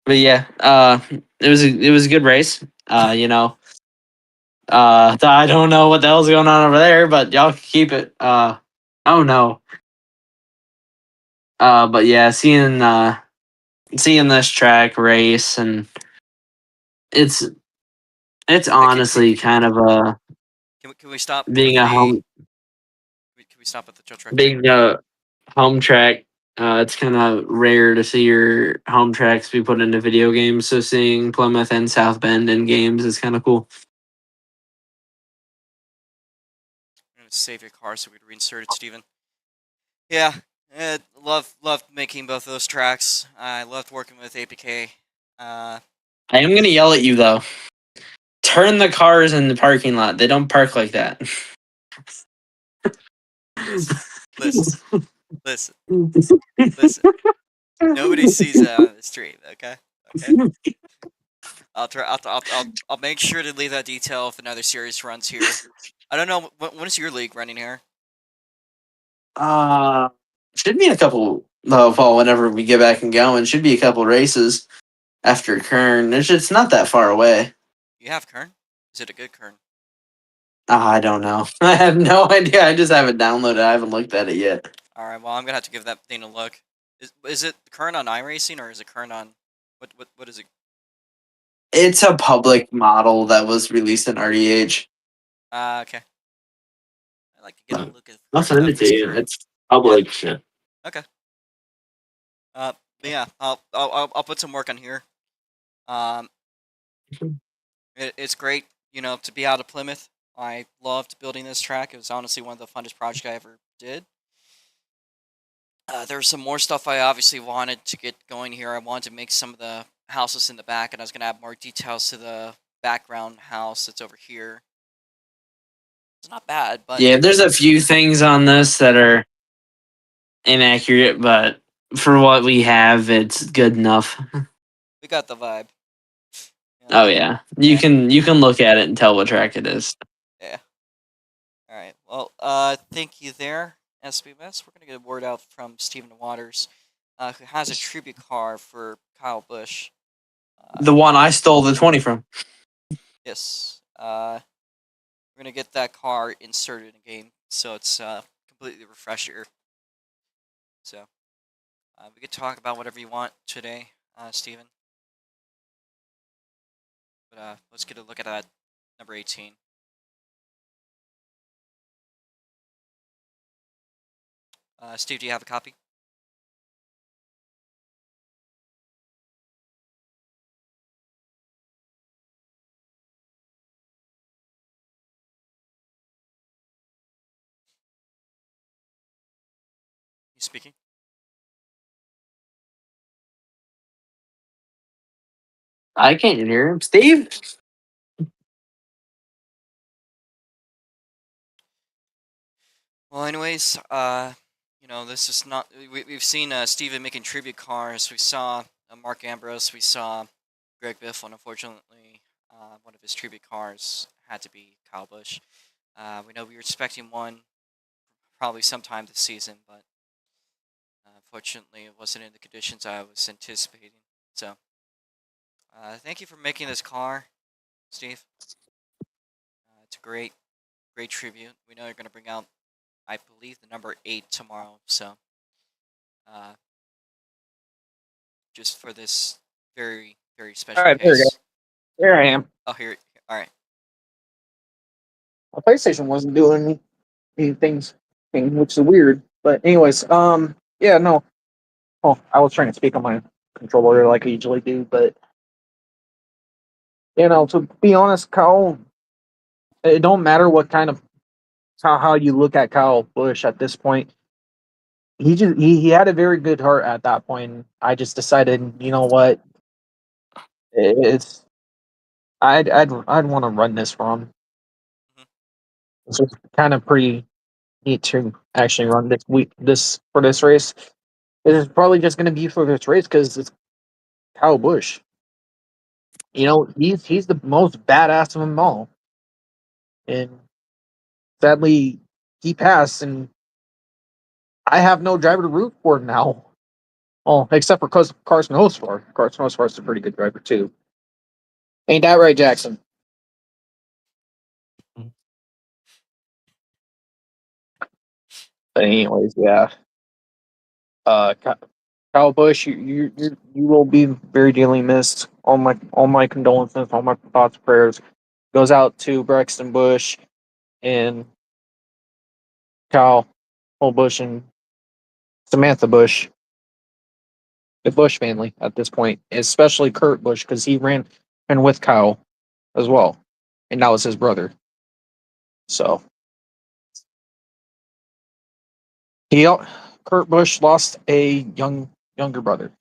But yeah, it was a good race. I don't know what the hell's going on over there, but y'all can keep it. Oh no. But yeah, seeing this track race, and it's honestly kind of a Can we stop being with a the? home Can we stop at the Joe track? being a home track. It's kind of rare to see your home tracks be put into video games. So seeing Plymouth and South Bend in games is kind of cool. I'm gonna save your car so we can reinsert it, Stephen. Yeah, loved making both those tracks. I loved working with APK. I am gonna yell at you though. Turn the cars in the parking lot. They don't park like that. Listen, listen, listen. Nobody sees that on the street. Okay. I'll try. I'll make sure to leave that detail if another series runs here. I don't know when is your league running here. Uh, should be a couple. No, fall whenever we get back and going. Should be a couple races after Kern. It's not that far away. You have Kern? Is it a good Kern? I don't know. I have no idea. I just have it downloaded. I haven't looked at it yet. All right. Well, I'm gonna have to give that thing a look. Is it Kern on iRacing or is it Kern on what is it? It's a public model that was released in RDH. Okay. I like to get a look at. I'll send it to you. It's public. Yeah. Okay. But yeah, I'll put some work on here. Um, it's great, to be out of Plymouth. I loved building this track. It was honestly one of the funnest projects I ever did. There's some more stuff I obviously wanted to get going here. I wanted to make some of the houses in the back, and I was gonna add more details to the background house that's over here. It's not bad, but Yeah, there's a few things on this that are inaccurate, but for what we have, it's good enough. we got the vibe. Oh yeah, you can look at it and tell what track it is. Yeah. All right. Well, thank you there, SBMS. We're gonna get a word out from Stephen Waters, who has a tribute car for Kyle Busch. The one I stole the 20 from. Yes. We're gonna get that car inserted in a game, so it's completely refresher. So we could talk about whatever you want today, Stephen. But let's get a look at that number 18. Steve, do you have a copy? You speaking? I can't hear him. Steve? Well, anyways, this is not. We've seen Steven making tribute cars. We saw Mark Ambrose. We saw Greg Biffle. And unfortunately, one of his tribute cars had to be Kyle Busch. We know we were expecting one probably sometime this season, but unfortunately it wasn't in the conditions I was anticipating. So, thank you for making this car, Steve. It's a great tribute. We know you're going to bring out, I believe, the number 8 tomorrow. So, just for this very special All right, there you go. case. There I am. Oh, here. All right. My PlayStation wasn't doing anything, which is weird. But anyways, yeah, no. Oh, I was trying to speak on my controller like I usually do, but to be honest, Kyle, it don't matter what kind of how you look at Kyle Busch at this point. He had a very good heart at that point. I just decided, you know what, it's I'd want to run this for him. Mhm. It's just kind of pretty neat to actually run this for this race. It's probably just going to be for this race because it's Kyle Busch. He's the most badass of them all, and sadly, he passed, and I have no driver to root for now. Oh, except for Carson Hocevar. Carson Hocevar's a pretty good driver too. Ain't that right, Jackson? But anyways, yeah. Kyle Busch, you will be very dearly missed. All my condolences, all my thoughts, prayers goes out to Braxton Bush and Kyle Bush and Samantha Bush, the Bush family at this point, especially Kurt Bush because he ran and with Kyle as well, and that was his brother. So he Kurt Busch lost a younger brother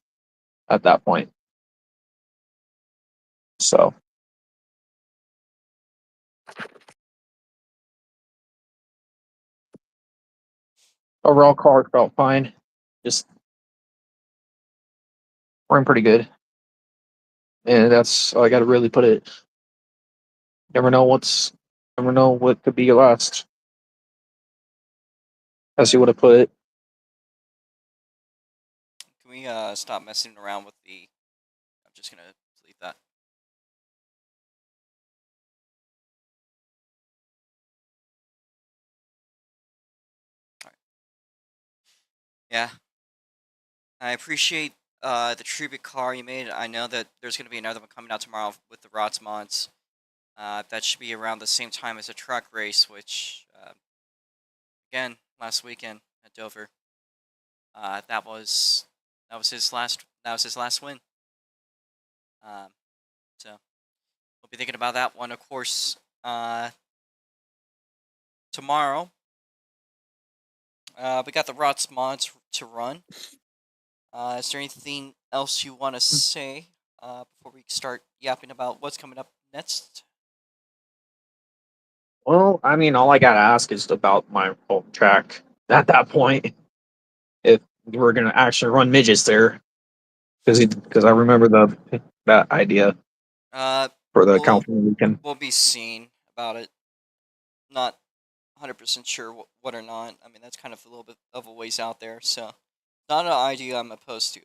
at that point. So overall, car felt fine. Just ran pretty good, and that's all I got to really put it. Never know what could be your last. As you would have put it. Can we stop messing around with the? I'm just gonna delete that. All right. Yeah, I appreciate the tribute car you made. I know that there's gonna be another one coming out tomorrow with the ROX Mods. That should be around the same time as a truck race, which again last weekend at Dover. That was his last win. So we'll be thinking about that one, of course. Tomorrow, we got the ROTS mods to run. Is there anything else you want to say before we start yapping about what's coming up next? Well, I mean, all I gotta ask is about my home track at that point. If we're gonna actually run midgets there, because I remember that idea Uh, for the we'll California weekend. we'll be seeing about it. Not 100% sure what or not. I mean, that's kind of a little bit of a ways out there, so not an idea I'm opposed to,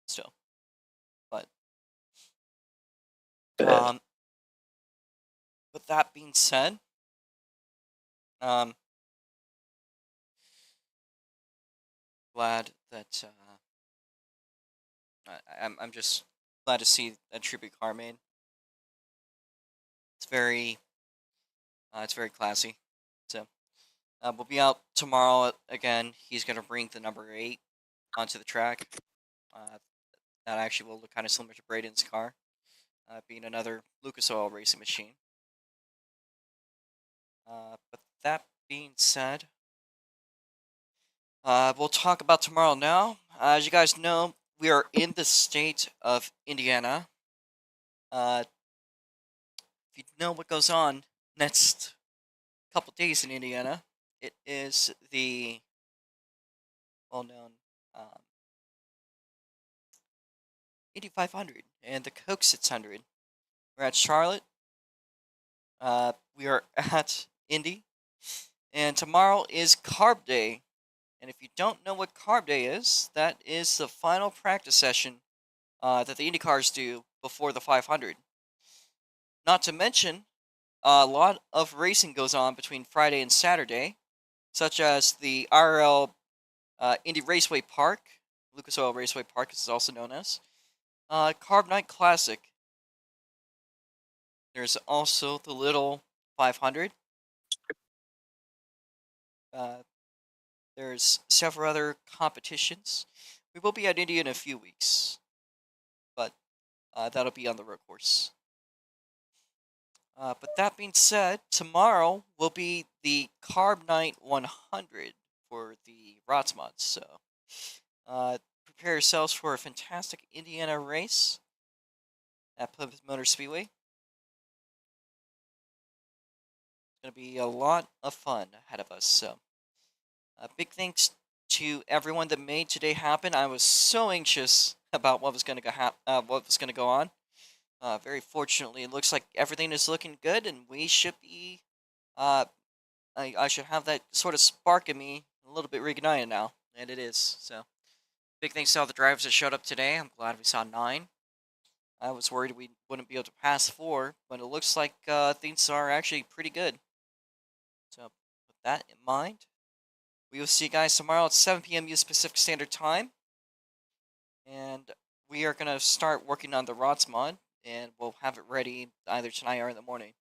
still. But with that being said, glad that I'm just glad to see a tribute car made. It's very classy. So we'll be out tomorrow again. He's gonna bring the number 8 onto the track. That actually will look kind of similar to Braden's car, being another Lucas Oil racing machine. But that being said, we'll talk about tomorrow now. As you guys know, we are in the state of Indiana. If you know what goes on next couple days in Indiana, it is the well-known Indy 500 and the Coke 600. We're at Charlotte. We are at Indy, and tomorrow is Carb Day. And if you don't know what Carb Day is, that is the final practice session that the IndyCars do before the 500. Not to mention, a lot of racing goes on between Friday and Saturday, such as the RL Indy Raceway Park, Lucas Oil Raceway Park, as it's also known as, Carb Night Classic. There's also the Little 500. There's several other competitions. We will be at Indy in a few weeks, but that'll be on the road course. But that being said, tomorrow will be the Carb Night 100 for the ROX Mods. So prepare yourselves for a fantastic Indiana race at Plymouth Motor Speedway. It's going to be a lot of fun ahead of us. So big thanks to everyone that made today happen. I was so anxious about what was going to go on. Very fortunately, it looks like everything is looking good, and we should be. I should have that sort of spark in me a little bit reignited now, and it is. So, big thanks to all the drivers that showed up today. I'm glad we saw 9. I was worried we wouldn't be able to pass 4, but it looks like things are actually pretty good. So, with that in mind, we will see you guys tomorrow at 7 PM US Pacific Standard Time, and we are gonna start working on the ROX mod. And we'll have it ready either tonight or in the morning.